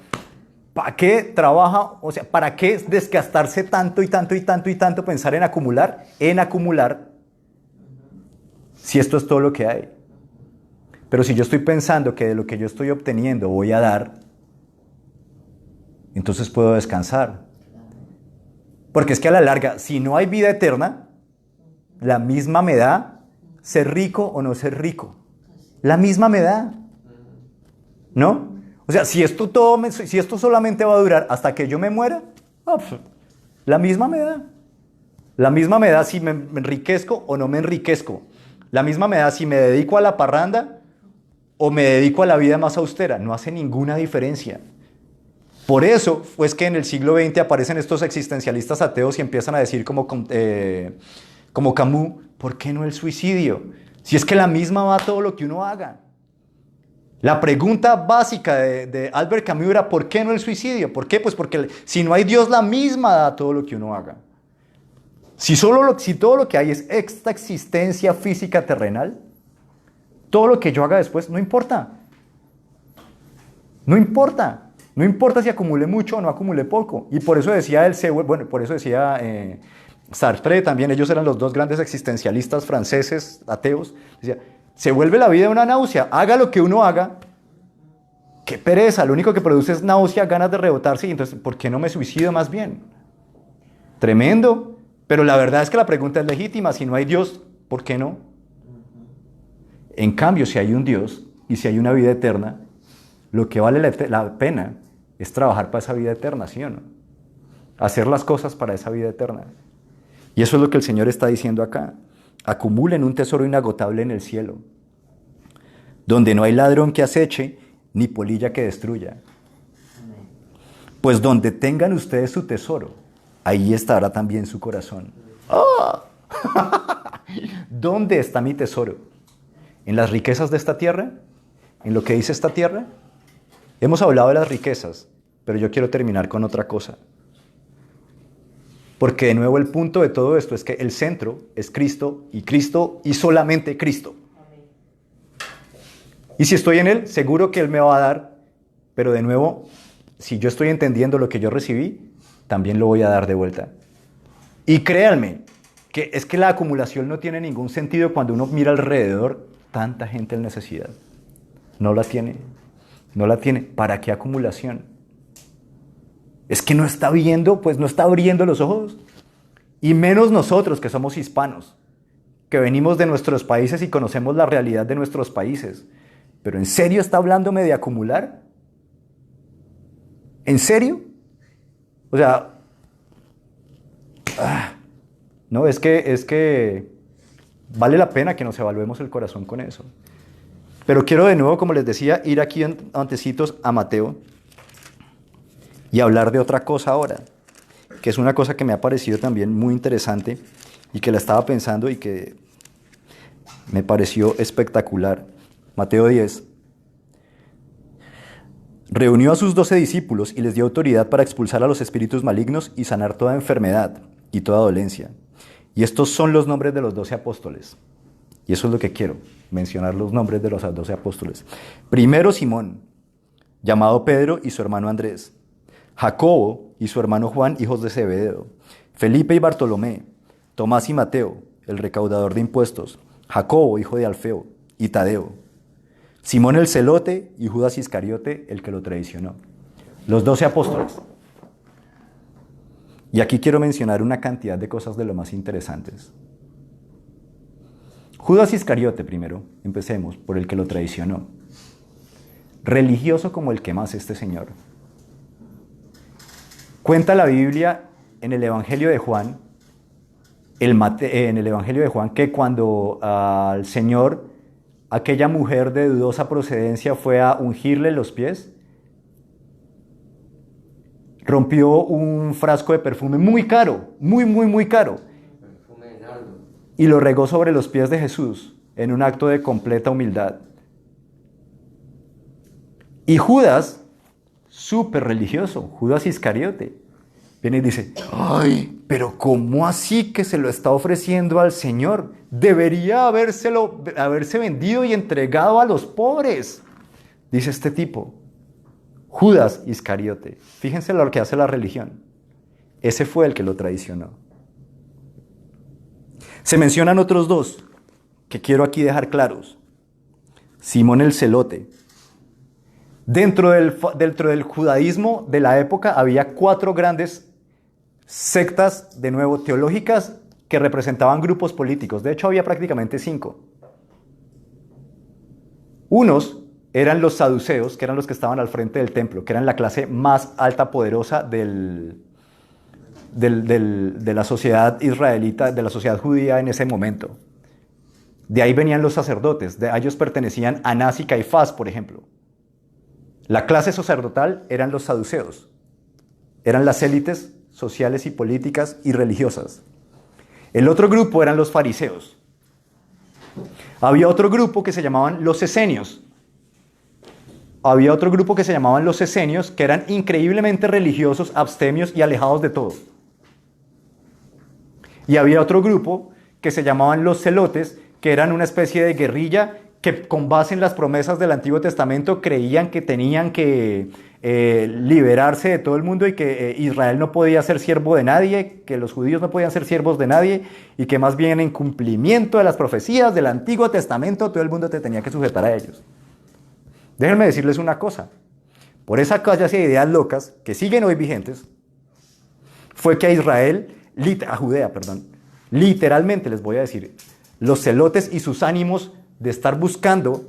¿Para qué trabaja? O sea, ¿para qué desgastarse tanto y tanto pensar en acumular? Si esto es todo lo que hay. Pero si yo estoy pensando que de lo que yo estoy obteniendo voy a dar, entonces puedo descansar. Porque es que a la larga, si no hay vida eterna, la misma me da ser rico o no ser rico. La misma me da. ¿No? O sea, si esto solamente va a durar hasta que yo me muera, la misma me da. La misma me da si me enriquezco o no me enriquezco. La misma me da si me dedico a la parranda o me dedico a la vida más austera. No hace ninguna diferencia. Por eso es que en el siglo XX aparecen estos existencialistas ateos y empiezan a decir como Camus, ¿por qué no el suicidio? Si es que la misma va a todo lo que uno haga. La pregunta básica de Albert Camus era, ¿por qué no el suicidio? ¿Por qué? Pues porque si no hay Dios, la misma da todo lo que uno haga. Si todo lo que hay es esta existencia física terrenal, todo lo que yo haga después no importa. No importa. No importa si acumule mucho o no acumule poco. Y por eso decía por eso decía Sartre también, ellos eran los dos grandes existencialistas franceses, ateos. Decía, se vuelve la vida una náusea, haga lo que uno haga. Qué pereza, lo único que produce es náusea, ganas de rebotarse, y entonces, ¿por qué no me suicido más bien? Tremendo, pero la verdad es que la pregunta es legítima, si no hay Dios, ¿por qué no? En cambio, si hay un Dios y si hay una vida eterna, lo que vale la pena es trabajar para esa vida eterna, ¿sí o no? Hacer las cosas para esa vida eterna. Y eso es lo que el Señor está diciendo acá. Acumulen un tesoro inagotable en el cielo, donde no hay ladrón que aceche, ni polilla que destruya. Pues donde tengan ustedes su tesoro, ahí estará también su corazón. ¡Oh! ¿Dónde está mi tesoro? ¿En las riquezas de esta tierra? ¿En lo que dice esta tierra? Hemos hablado de las riquezas, pero yo quiero terminar con otra cosa. Porque de nuevo el punto de todo esto es que el centro es Cristo y solamente Cristo. Y si estoy en Él, seguro que Él me va a dar, pero de nuevo, si yo estoy entendiendo lo que yo recibí, también lo voy a dar de vuelta. Y créanme, que es que la acumulación no tiene ningún sentido cuando uno mira alrededor, tanta gente en necesidad. No la tiene. No la tiene. ¿Para qué acumulación? Es que no está viendo, pues no está abriendo los ojos. Y menos nosotros que somos hispanos, que venimos de nuestros países y conocemos la realidad de nuestros países. ¿Pero en serio está hablándome de acumular? ¿En serio? O sea, no, es que vale la pena que nos evaluemos el corazón con eso. Pero quiero de nuevo, como les decía, ir aquí antecitos a Mateo y hablar de otra cosa ahora, que es una cosa que me ha parecido también muy interesante y que la estaba pensando y que me pareció espectacular. Mateo 10. Reunió a sus 12 discípulos y les dio autoridad para expulsar a los espíritus malignos y sanar toda enfermedad y toda dolencia. Y estos son los nombres de los 12 apóstoles. Y eso es lo que quiero, mencionar los nombres de los 12 apóstoles. Primero Simón, llamado Pedro y su hermano Andrés. Jacobo y su hermano Juan, hijos de Zebedeo. Felipe y Bartolomé. Tomás y Mateo, el recaudador de impuestos. Jacobo, hijo de Alfeo, y Tadeo. Simón el celote y Judas Iscariote, el que lo traicionó. Los 12 apóstoles. Y aquí quiero mencionar una cantidad de cosas de lo más interesantes. Judas Iscariote primero, empecemos, por el que lo traicionó. Religioso como el que más este señor. Cuenta la Biblia en el Evangelio de Juan, que cuando al Señor, aquella mujer de dudosa procedencia fue a ungirle los pies, rompió un frasco de perfume muy caro, muy caro, Perfume de nardo. y lo regó sobre los pies de Jesús en un acto de completa humildad. Y Judas, súper religioso, Judas Iscariote, viene y dice, ¡ay! Pero ¿cómo así que se lo está ofreciendo al Señor? Debería haberse vendido y entregado a los pobres, dice este tipo. Judas Iscariote. Fíjense lo que hace la religión. Ese fue el que lo traicionó. Se mencionan otros dos que quiero aquí dejar claros. Simón el celote. Dentro del judaísmo de la época había 4 grandes sectas, de nuevo, teológicas, que representaban grupos políticos. De hecho, había prácticamente 5. Unos eran los saduceos, que eran los que estaban al frente del templo, que eran la clase más alta, poderosa de la sociedad israelita, de la sociedad judía en ese momento. De ahí venían los sacerdotes, de ellos pertenecían Anás y Caifás, por ejemplo. La clase sacerdotal eran los saduceos, eran las élites sociales y políticas y religiosas. El otro grupo eran los fariseos. Había otro grupo que se llamaban los esenios. había otro grupo que se llamaban los esenios, que eran increíblemente religiosos, abstemios y alejados de todo. Y había otro grupo que se llamaban los celotes, que eran una especie de guerrilla que con base en las promesas del Antiguo Testamento creían que tenían que liberarse de todo el mundo y que Israel no podía ser siervo de nadie, que los judíos no podían ser siervos de nadie y que más bien en cumplimiento de las profecías del Antiguo Testamento todo el mundo te tenía que sujetar a ellos. Déjenme decirles una cosa, por esa clase de ideas locas que siguen hoy vigentes, fue que a Judea, literalmente les voy a decir, los celotes y sus ánimos de estar buscando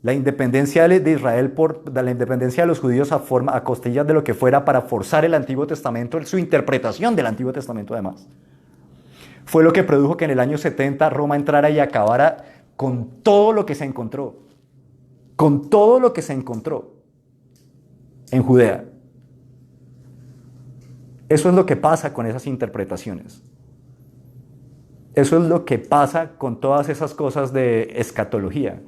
la independencia de Israel, la independencia de los judíos a costillas de lo que fuera para forzar el Antiguo Testamento, su interpretación del Antiguo Testamento además. Fue lo que produjo que en el año 70 Roma entrara y acabara con todo lo que se encontró. Con todo lo que se encontró en Judea. Eso es lo que pasa con esas interpretaciones. Eso es lo que pasa con todas esas cosas de escatología.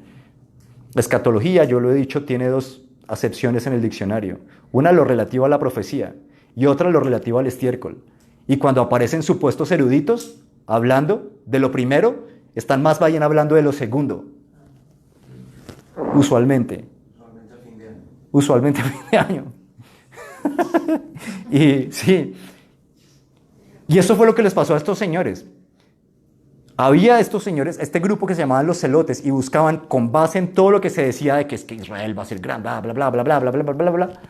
Escatología, yo lo he dicho, tiene dos acepciones en el diccionario. Una lo relativo a la profecía y otra lo relativo al estiércol. Y cuando aparecen supuestos eruditos hablando de lo primero, están más bien hablando de lo segundo. Usualmente. Usualmente a fin de año. Usualmente a fin de año. Y sí. Y eso fue lo que les pasó a estos señores. Había estos señores, este grupo que se llamaban los celotes, y buscaban, con base en todo lo que se decía de que es que Israel va a ser grande, bla, bla, bla, bla, bla, bla, bla, bla, bla, bla,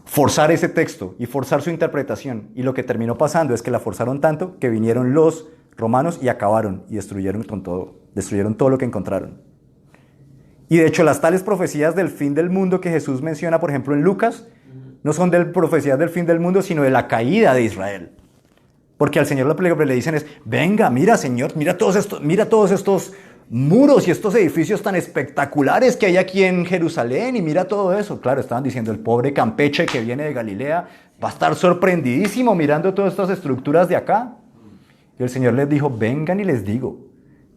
forzar ese texto y forzar su interpretación. Y lo que terminó pasando es que la forzaron tanto que vinieron los romanos y acabaron y destruyeron con todo. Destruyeron todo lo que encontraron. Y de hecho las tales profecías del fin del mundo que Jesús menciona, por ejemplo, en Lucas, no son de profecías del fin del mundo, sino de la caída de Israel. Porque al Señor lo que le dicen es, venga, mira Señor, mira todos estos muros y estos edificios tan espectaculares que hay aquí en Jerusalén y mira todo eso. Claro, estaban diciendo, el pobre Campeche que viene de Galilea va a estar sorprendidísimo mirando todas estas estructuras de acá. Y el Señor les dijo, vengan y les digo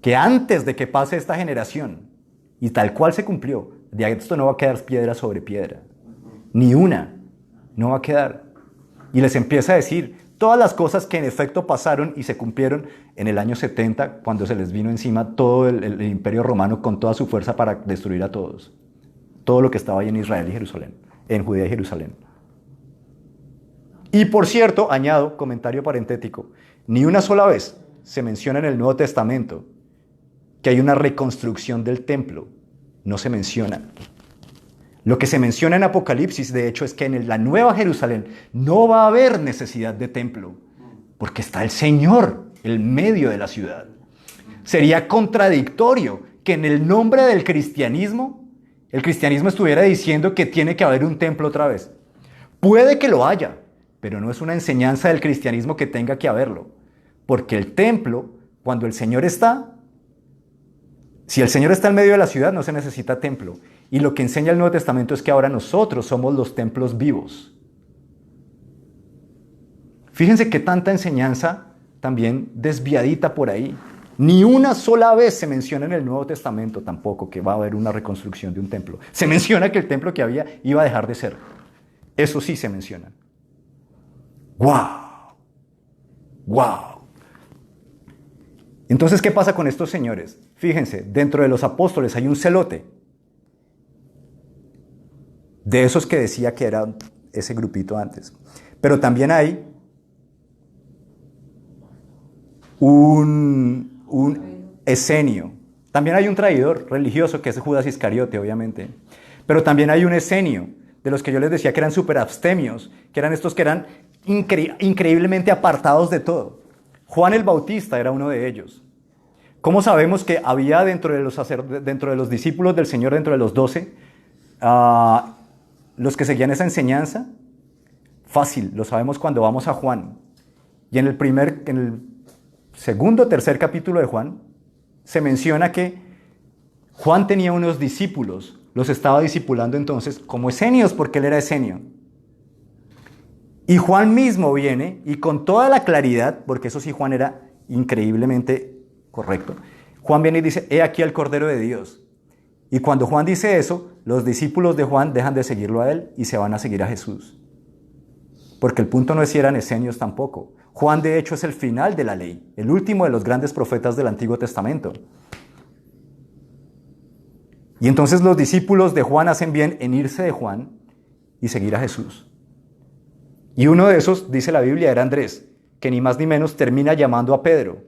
que antes de que pase esta generación, y tal cual se cumplió, de esto no va a quedar piedra sobre piedra, ni una, no va a quedar. Y les empieza a decir todas las cosas que en efecto pasaron y se cumplieron en el año 70, cuando se les vino encima todo el imperio romano con toda su fuerza para destruir a todos. Todo lo que estaba ahí en Israel y Jerusalén, en Judea y Jerusalén. Y por cierto, añado, comentario parentético, ni una sola vez se menciona en el Nuevo Testamento que hay una reconstrucción del templo. No se menciona. Lo que se menciona en Apocalipsis, de hecho, es que en la Nueva Jerusalén no va a haber necesidad de templo, porque está el Señor en medio de la ciudad. Sería contradictorio que en el nombre del cristianismo, el cristianismo estuviera diciendo que tiene que haber un templo otra vez. Puede que lo haya, pero no es una enseñanza del cristianismo que tenga que haberlo, porque el templo, cuando el Señor está, si el Señor está en medio de la ciudad, no se necesita templo. Y lo que enseña el Nuevo Testamento es que ahora nosotros somos los templos vivos. Fíjense qué tanta enseñanza también desviadita por ahí. Ni una sola vez se menciona en el Nuevo Testamento tampoco que va a haber una reconstrucción de un templo. Se menciona que el templo que había iba a dejar de ser. Eso sí se menciona. ¡Wow! ¡Wow! Entonces, ¿qué pasa con estos señores? Fíjense, dentro de los apóstoles hay un celote. De esos que decía que era ese grupito antes. Pero también hay un esenio. También hay un traidor religioso que es Judas Iscariote, obviamente. Pero también hay un esenio, de los que yo les decía que eran súper abstemios, que eran estos que eran increíblemente apartados de todo. Juan el Bautista era uno de ellos. ¿Cómo sabemos que había dentro de los discípulos del Señor, dentro de los 12, los que seguían esa enseñanza? Fácil, lo sabemos cuando vamos a Juan. Y en el segundo o tercer capítulo de Juan, se menciona que Juan tenía unos discípulos, los estaba discipulando entonces como esenios, porque él era esenio. Y Juan mismo viene, y con toda la claridad, porque eso sí, Juan era increíblemente correcto, Juan viene y dice, he aquí al Cordero de Dios. Y cuando Juan dice eso, los discípulos de Juan dejan de seguirlo a él y se van a seguir a Jesús. Porque el punto no es si eran esenios tampoco. Juan, de hecho, es el final de la ley, el último de los grandes profetas del Antiguo Testamento. Y entonces los discípulos de Juan hacen bien en irse de Juan y seguir a Jesús. Y uno de esos, dice la Biblia, era Andrés, que ni más ni menos termina llamando a Pedro.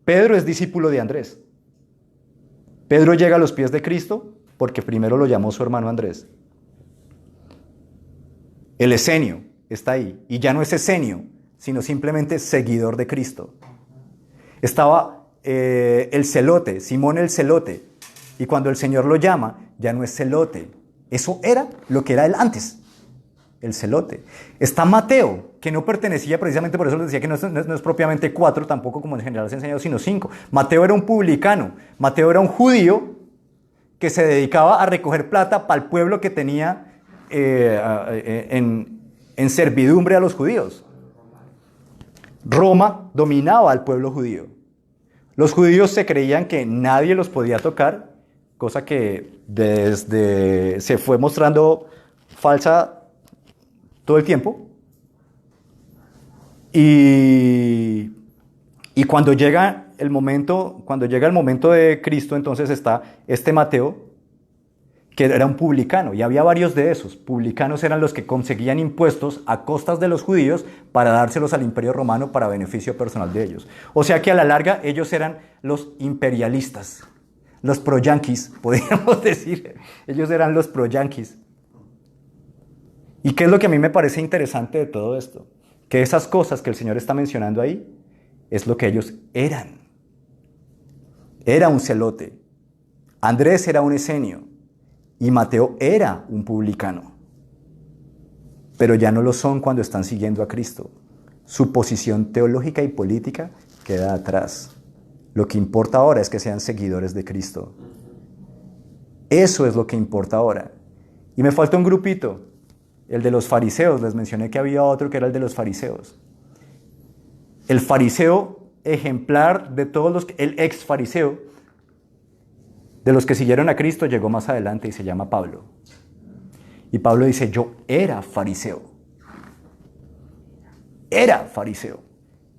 Pedro es discípulo de Andrés. Pedro llega a los pies de Cristo porque primero lo llamó su hermano Andrés. El esenio está ahí, y ya no es esenio, sino simplemente seguidor de Cristo. Estaba el celote, Simón el celote, y cuando el Señor lo llama, ya no es celote. Eso era lo que era él antes, el celote. Está Mateo, que no pertenecía, precisamente por eso les decía que no es propiamente 4, tampoco como en general se ha enseñado, sino 5. Mateo era un publicano, Mateo era un judío que se dedicaba a recoger plata para el pueblo que tenía en servidumbre a los judíos. Roma dominaba al pueblo judío. Los judíos se creían que nadie los podía tocar, cosa que se fue mostrando falsa todo el tiempo. Y cuando llega el momento de Cristo, entonces está este Mateo, que era un publicano, y había varios de esos. Publicanos eran los que conseguían impuestos a costas de los judíos para dárselos al Imperio Romano para beneficio personal de ellos. O sea que a la larga ellos eran los imperialistas, los pro-yanquis, podríamos decir. Ellos eran los pro-yanquis. ¿Y qué es lo que a mí me parece interesante de todo esto? Que esas cosas que el Señor está mencionando ahí es lo que ellos eran. Era un celote. Andrés era un esenio. Y Mateo era un publicano. Pero ya no lo son cuando están siguiendo a Cristo. Su posición teológica y política queda atrás. Lo que importa ahora es que sean seguidores de Cristo. Eso es lo que importa ahora. Y me falta un grupito, el de los fariseos. Les mencioné que había otro que era el de los fariseos. El fariseo ejemplar de todos los, el ex fariseo, de los que siguieron a Cristo, llegó más adelante y se llama Pablo. Y Pablo dice, yo era fariseo. Era fariseo.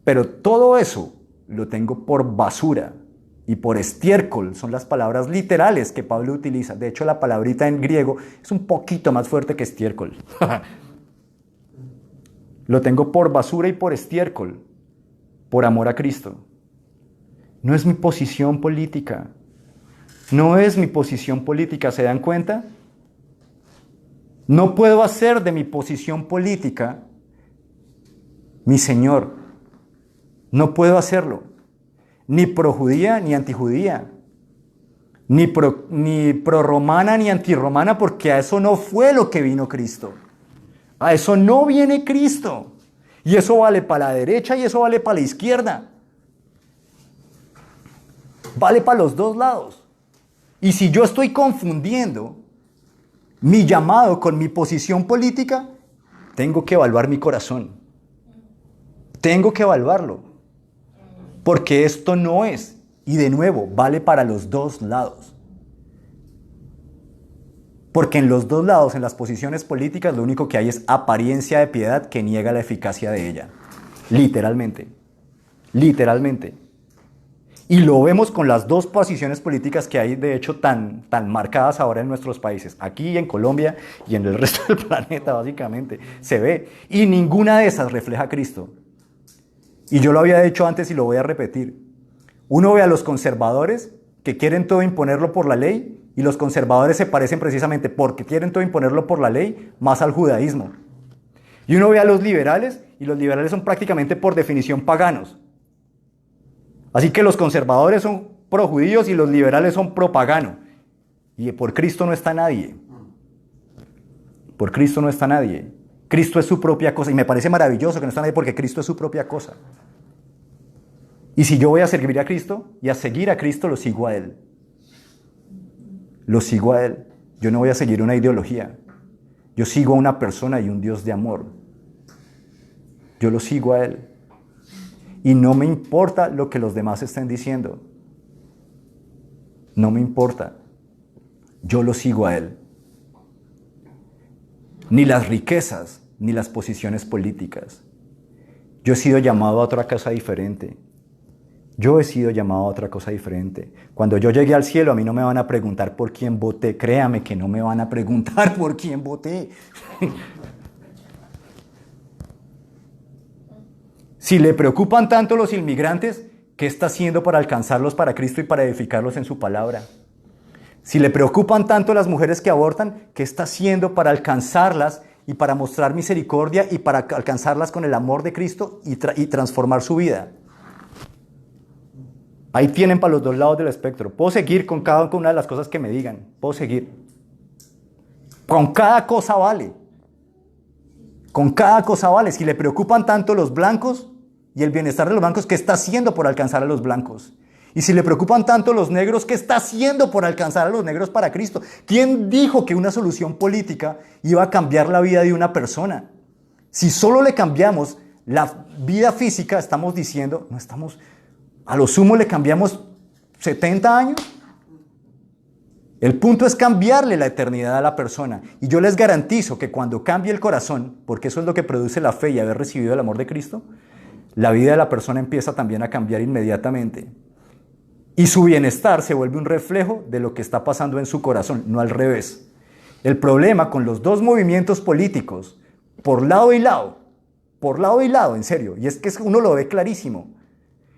Pero todo eso lo tengo por basura y por estiércol. Son las palabras literales que Pablo utiliza. De hecho, la palabrita en griego es un poquito más fuerte que estiércol. Lo tengo por basura y por estiércol, por amor a Cristo. No es mi posición política. No es mi posición política, ¿se dan cuenta? No puedo hacer de mi posición política mi Señor. No puedo hacerlo. Ni pro-judía ni antijudía. Ni pro-romana ni antirromana, porque a eso no fue lo que vino Cristo. A eso no viene Cristo. Y eso vale para la derecha y eso vale para la izquierda. Vale para los dos lados. Y si yo estoy confundiendo mi llamado con mi posición política, tengo que evaluar mi corazón. Tengo que evaluarlo. Porque esto no es, y de nuevo, vale para los dos lados. Porque en los dos lados, en las posiciones políticas, lo único que hay es apariencia de piedad que niega la eficacia de ella. Literalmente. Literalmente. Y lo vemos con las dos posiciones políticas que hay, de hecho, tan marcadas ahora en nuestros países. Aquí, en Colombia y en el resto del planeta, básicamente. Se ve. Y ninguna de esas refleja a Cristo. Y yo lo había dicho antes y lo voy a repetir. Uno ve a los conservadores que quieren todo imponerlo por la ley, y los conservadores se parecen precisamente porque quieren todo imponerlo por la ley más al judaísmo. Y uno ve a los liberales, y los liberales son prácticamente por definición paganos. Así que los conservadores son pro-judíos y los liberales son pro-pagano. Y por Cristo no está nadie. Por Cristo no está nadie. Cristo es su propia cosa. Y me parece maravilloso que no está nadie porque Cristo es su propia cosa. Y si yo voy a servir a Cristo y a seguir a Cristo, lo sigo a Él. Lo sigo a Él. Yo no voy a seguir una ideología. Yo sigo a una persona y un Dios de amor. Yo lo sigo a Él. Y no me importa lo que los demás estén diciendo. No me importa. Yo lo sigo a Él. ni las riquezas, ni las posiciones políticas. Yo he sido llamado a otra cosa diferente. Yo he sido llamado a otra cosa diferente. Cuando yo llegue al cielo, a mí no me van a preguntar por quién voté. Créame que no me van a preguntar por quién voté. Si le preocupan tanto los inmigrantes, ¿qué está haciendo para alcanzarlos para Cristo y para edificarlos en su palabra? Si le preocupan tanto las mujeres que abortan, ¿qué está haciendo para alcanzarlas y para mostrar misericordia y para alcanzarlas con el amor de Cristo y transformar su vida? Ahí tienen para los dos lados del espectro. Puedo seguir con cada una de las cosas que me digan. Puedo seguir. Con cada cosa vale. Con cada cosa vale. Si le preocupan tanto los blancos y el bienestar de los blancos, ¿qué está haciendo por alcanzar a los blancos? Y si le preocupan tanto los negros, ¿qué está haciendo por alcanzar a los negros para Cristo? ¿Quién dijo que una solución política iba a cambiar la vida de una persona? Si solo le cambiamos la vida física, estamos diciendo, no estamos, a lo sumo le cambiamos 70 años. El punto es cambiarle la eternidad a la persona. Y yo les garantizo que cuando cambie el corazón, porque eso es lo que produce la fe y haber recibido el amor de Cristo, la vida de la persona empieza también a cambiar inmediatamente. Y su bienestar se vuelve un reflejo de lo que está pasando en su corazón, no al revés. El problema con los dos movimientos políticos, por lado y lado, en serio, y es que uno lo ve clarísimo,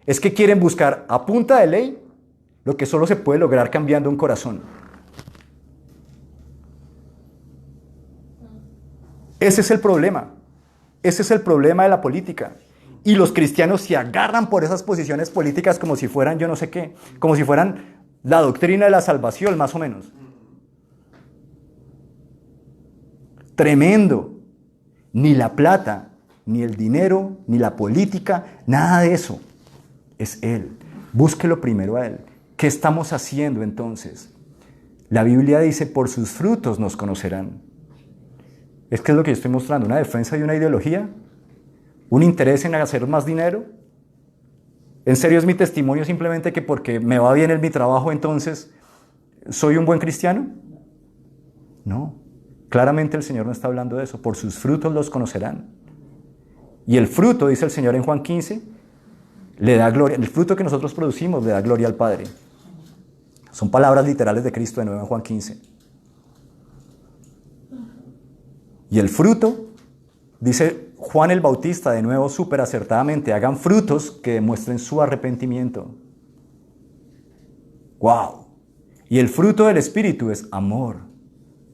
es que quieren buscar a punta de ley lo que solo se puede lograr cambiando un corazón. Ese es el problema. Ese es el problema de la política. Y los cristianos se agarran por esas posiciones políticas como si fueran yo no sé qué, como si fueran la doctrina de la salvación, más o menos. Tremendo. Ni la plata, ni el dinero, ni la política, nada de eso. Es Él. Búsquelo primero a Él. ¿Qué estamos haciendo entonces? La Biblia dice, por sus frutos nos conocerán. Es que es lo que yo estoy mostrando, una defensa de una ideología, un interés en hacer más dinero. ¿En serio es mi testimonio simplemente que porque me va bien en mi trabajo entonces soy un buen cristiano? No, claramente el Señor no está hablando de eso. Por sus frutos los conocerán. Y el fruto, dice el Señor en Juan 15, le da gloria. El fruto que nosotros producimos le da gloria al Padre. Son palabras literales de Cristo de nuevo en Juan 15. Y el fruto, dice Juan el Bautista de nuevo súper acertadamente, hagan frutos que demuestren su arrepentimiento. ¡Wow! Y el fruto del Espíritu es amor,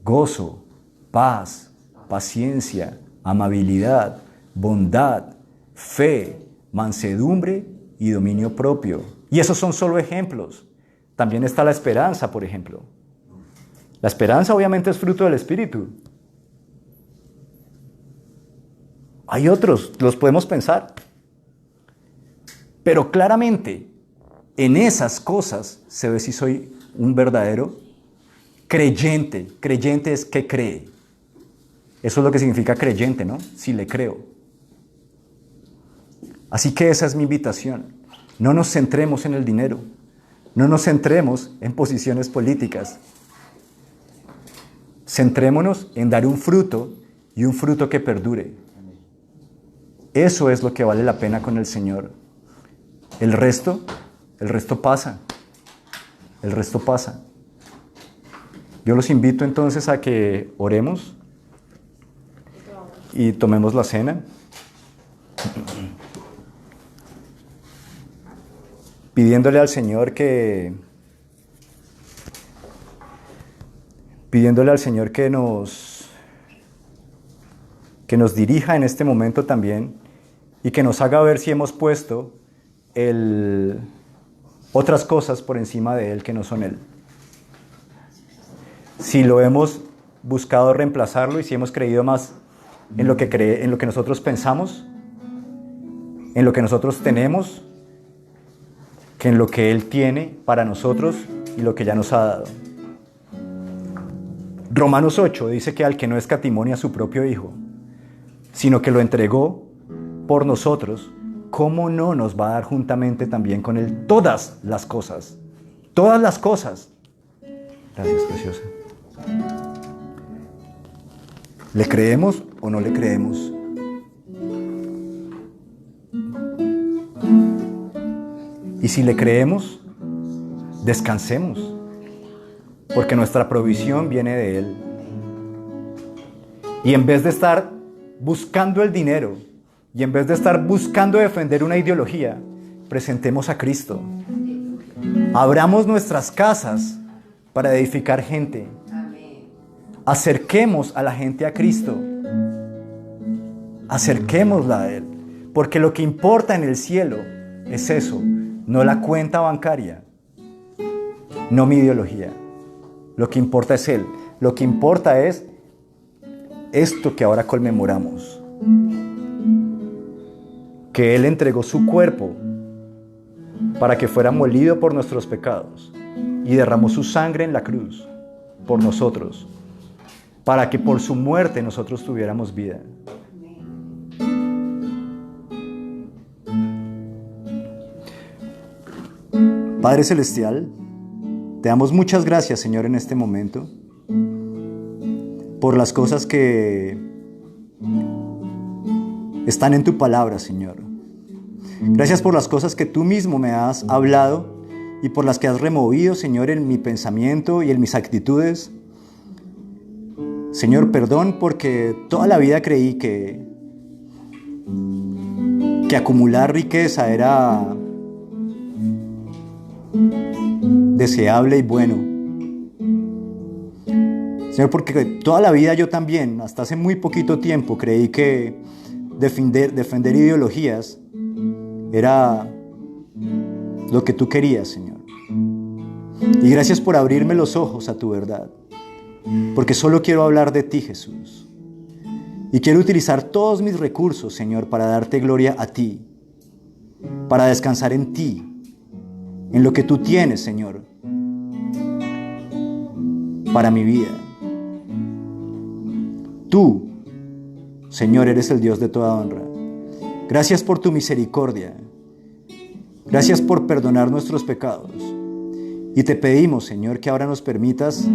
gozo, paz, paciencia, amabilidad, bondad, fe, mansedumbre y dominio propio. Y esos son solo ejemplos. También está la esperanza, por ejemplo. La esperanza obviamente es fruto del Espíritu. Hay otros, los podemos pensar. Pero claramente, en esas cosas se ve si soy un verdadero creyente. Creyente es que cree. Eso es lo que significa creyente, ¿no? Si le creo. Así que esa es mi invitación. No nos centremos en el dinero. No nos centremos en posiciones políticas. Centrémonos en dar un fruto y un fruto que perdure. Eso es lo que vale la pena con el Señor. El resto pasa. El resto pasa. Yo los invito entonces a que oremos y tomemos la cena. Pidiéndole al Señor que nos dirija en este momento también y que nos haga ver si hemos puesto otras cosas por encima de Él que no son Él. Si lo hemos buscado reemplazarlo y si hemos creído más en lo que nosotros pensamos, en lo que nosotros tenemos, que en lo que Él tiene para nosotros y lo que ya nos ha dado. Romanos 8 dice que al que no escatimó a su propio Hijo, sino que lo entregó por nosotros, ¿cómo no nos va a dar juntamente también con Él todas las cosas? Todas las cosas. Gracias, preciosa. ¿Le creemos o no le creemos? Y si le creemos, descansemos, porque nuestra provisión viene de Él. Y en vez de estar buscando el dinero, y en vez de estar buscando defender una ideología, presentemos a Cristo. Abramos nuestras casas para edificar gente. Acerquemos a la gente a Cristo. Acerquémosla a Él. Porque lo que importa en el cielo es eso, no la cuenta bancaria, no mi ideología. Lo que importa es Él. Lo que importa es esto que ahora conmemoramos. Que Él entregó su cuerpo para que fuera molido por nuestros pecados y derramó su sangre en la cruz por nosotros, para que por su muerte nosotros tuviéramos vida. Padre Celestial, te damos muchas gracias, Señor, en este momento, por las cosas que están en tu palabra, Señor. Gracias por las cosas que tú mismo me has hablado y por las que has removido, Señor, en mi pensamiento y en mis actitudes. Señor, perdón porque toda la vida creí que acumular riqueza era deseable y bueno. Señor, porque toda la vida yo también, hasta hace muy poquito tiempo, creí que defender ideologías era lo que tú querías, Señor. Y gracias por abrirme los ojos a tu verdad, porque solo quiero hablar de ti, Jesús. Y quiero utilizar todos mis recursos, Señor, para darte gloria a ti, para descansar en ti, en lo que tú tienes, Señor, para mi vida. Tú, Señor, eres el Dios de toda honra. Gracias por tu misericordia. Gracias por perdonar nuestros pecados. Y te pedimos, Señor, que ahora nos permitas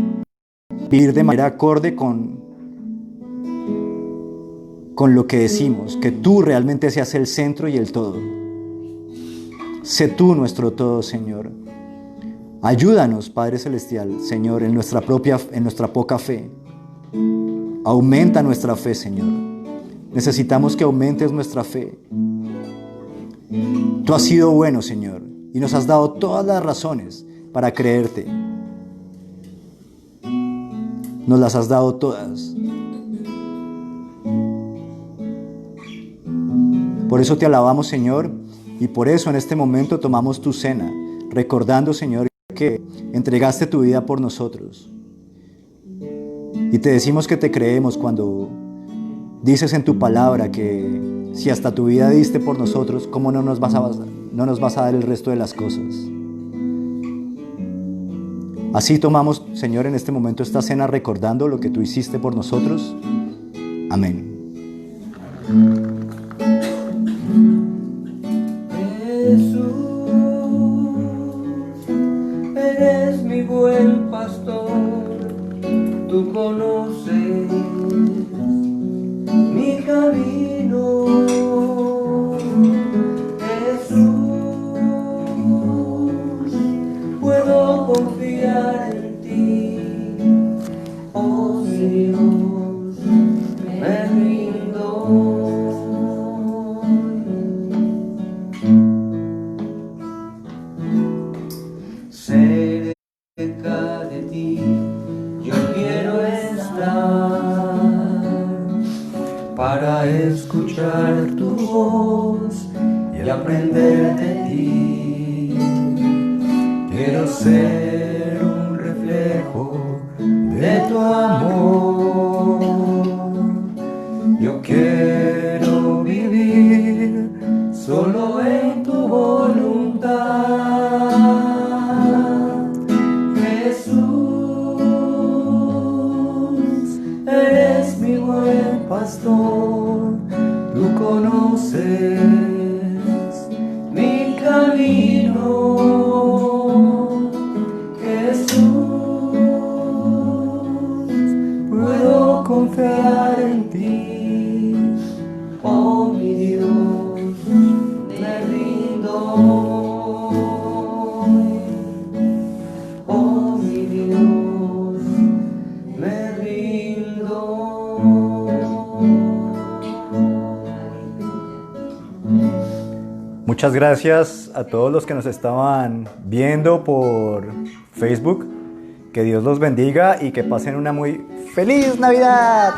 vivir de manera acorde con lo que decimos, que tú realmente seas el centro y el todo. Sé tú nuestro todo, Señor. Ayúdanos, Padre Celestial, Señor, en nuestra poca fe. Aumenta nuestra fe, Señor. Necesitamos que aumentes nuestra fe. Tú has sido bueno, Señor, y nos has dado todas las razones para creerte. Nos las has dado todas. Por eso te alabamos, Señor, y por eso en este momento tomamos tu cena, recordando, Señor, que entregaste tu vida por nosotros. Y te decimos que te creemos cuando dices en tu palabra que si hasta tu vida diste por nosotros, ¿cómo no nos vas a dar el resto de las cosas? Así tomamos, Señor, en este momento esta cena recordando lo que tú hiciste por nosotros. Amén. Jesús, eres mi buen pastor, tú conoces mi camino. Jesús, puedo confiar en ti, oh Dios, me rindo. Cerca de ti yo quiero estar para escuchar tu voz y aprender de ti. Quiero ser un reflejo de tu amor. Yo quiero vivir solo en tu voluntad. Eres mi buen pastor, tú conoces mi camino. Jesús, puedo confiar en oh mi Dios, me rindo. Muchas gracias a todos los que nos estaban viendo por Facebook. Que Dios los bendiga y que pasen una muy feliz Navidad.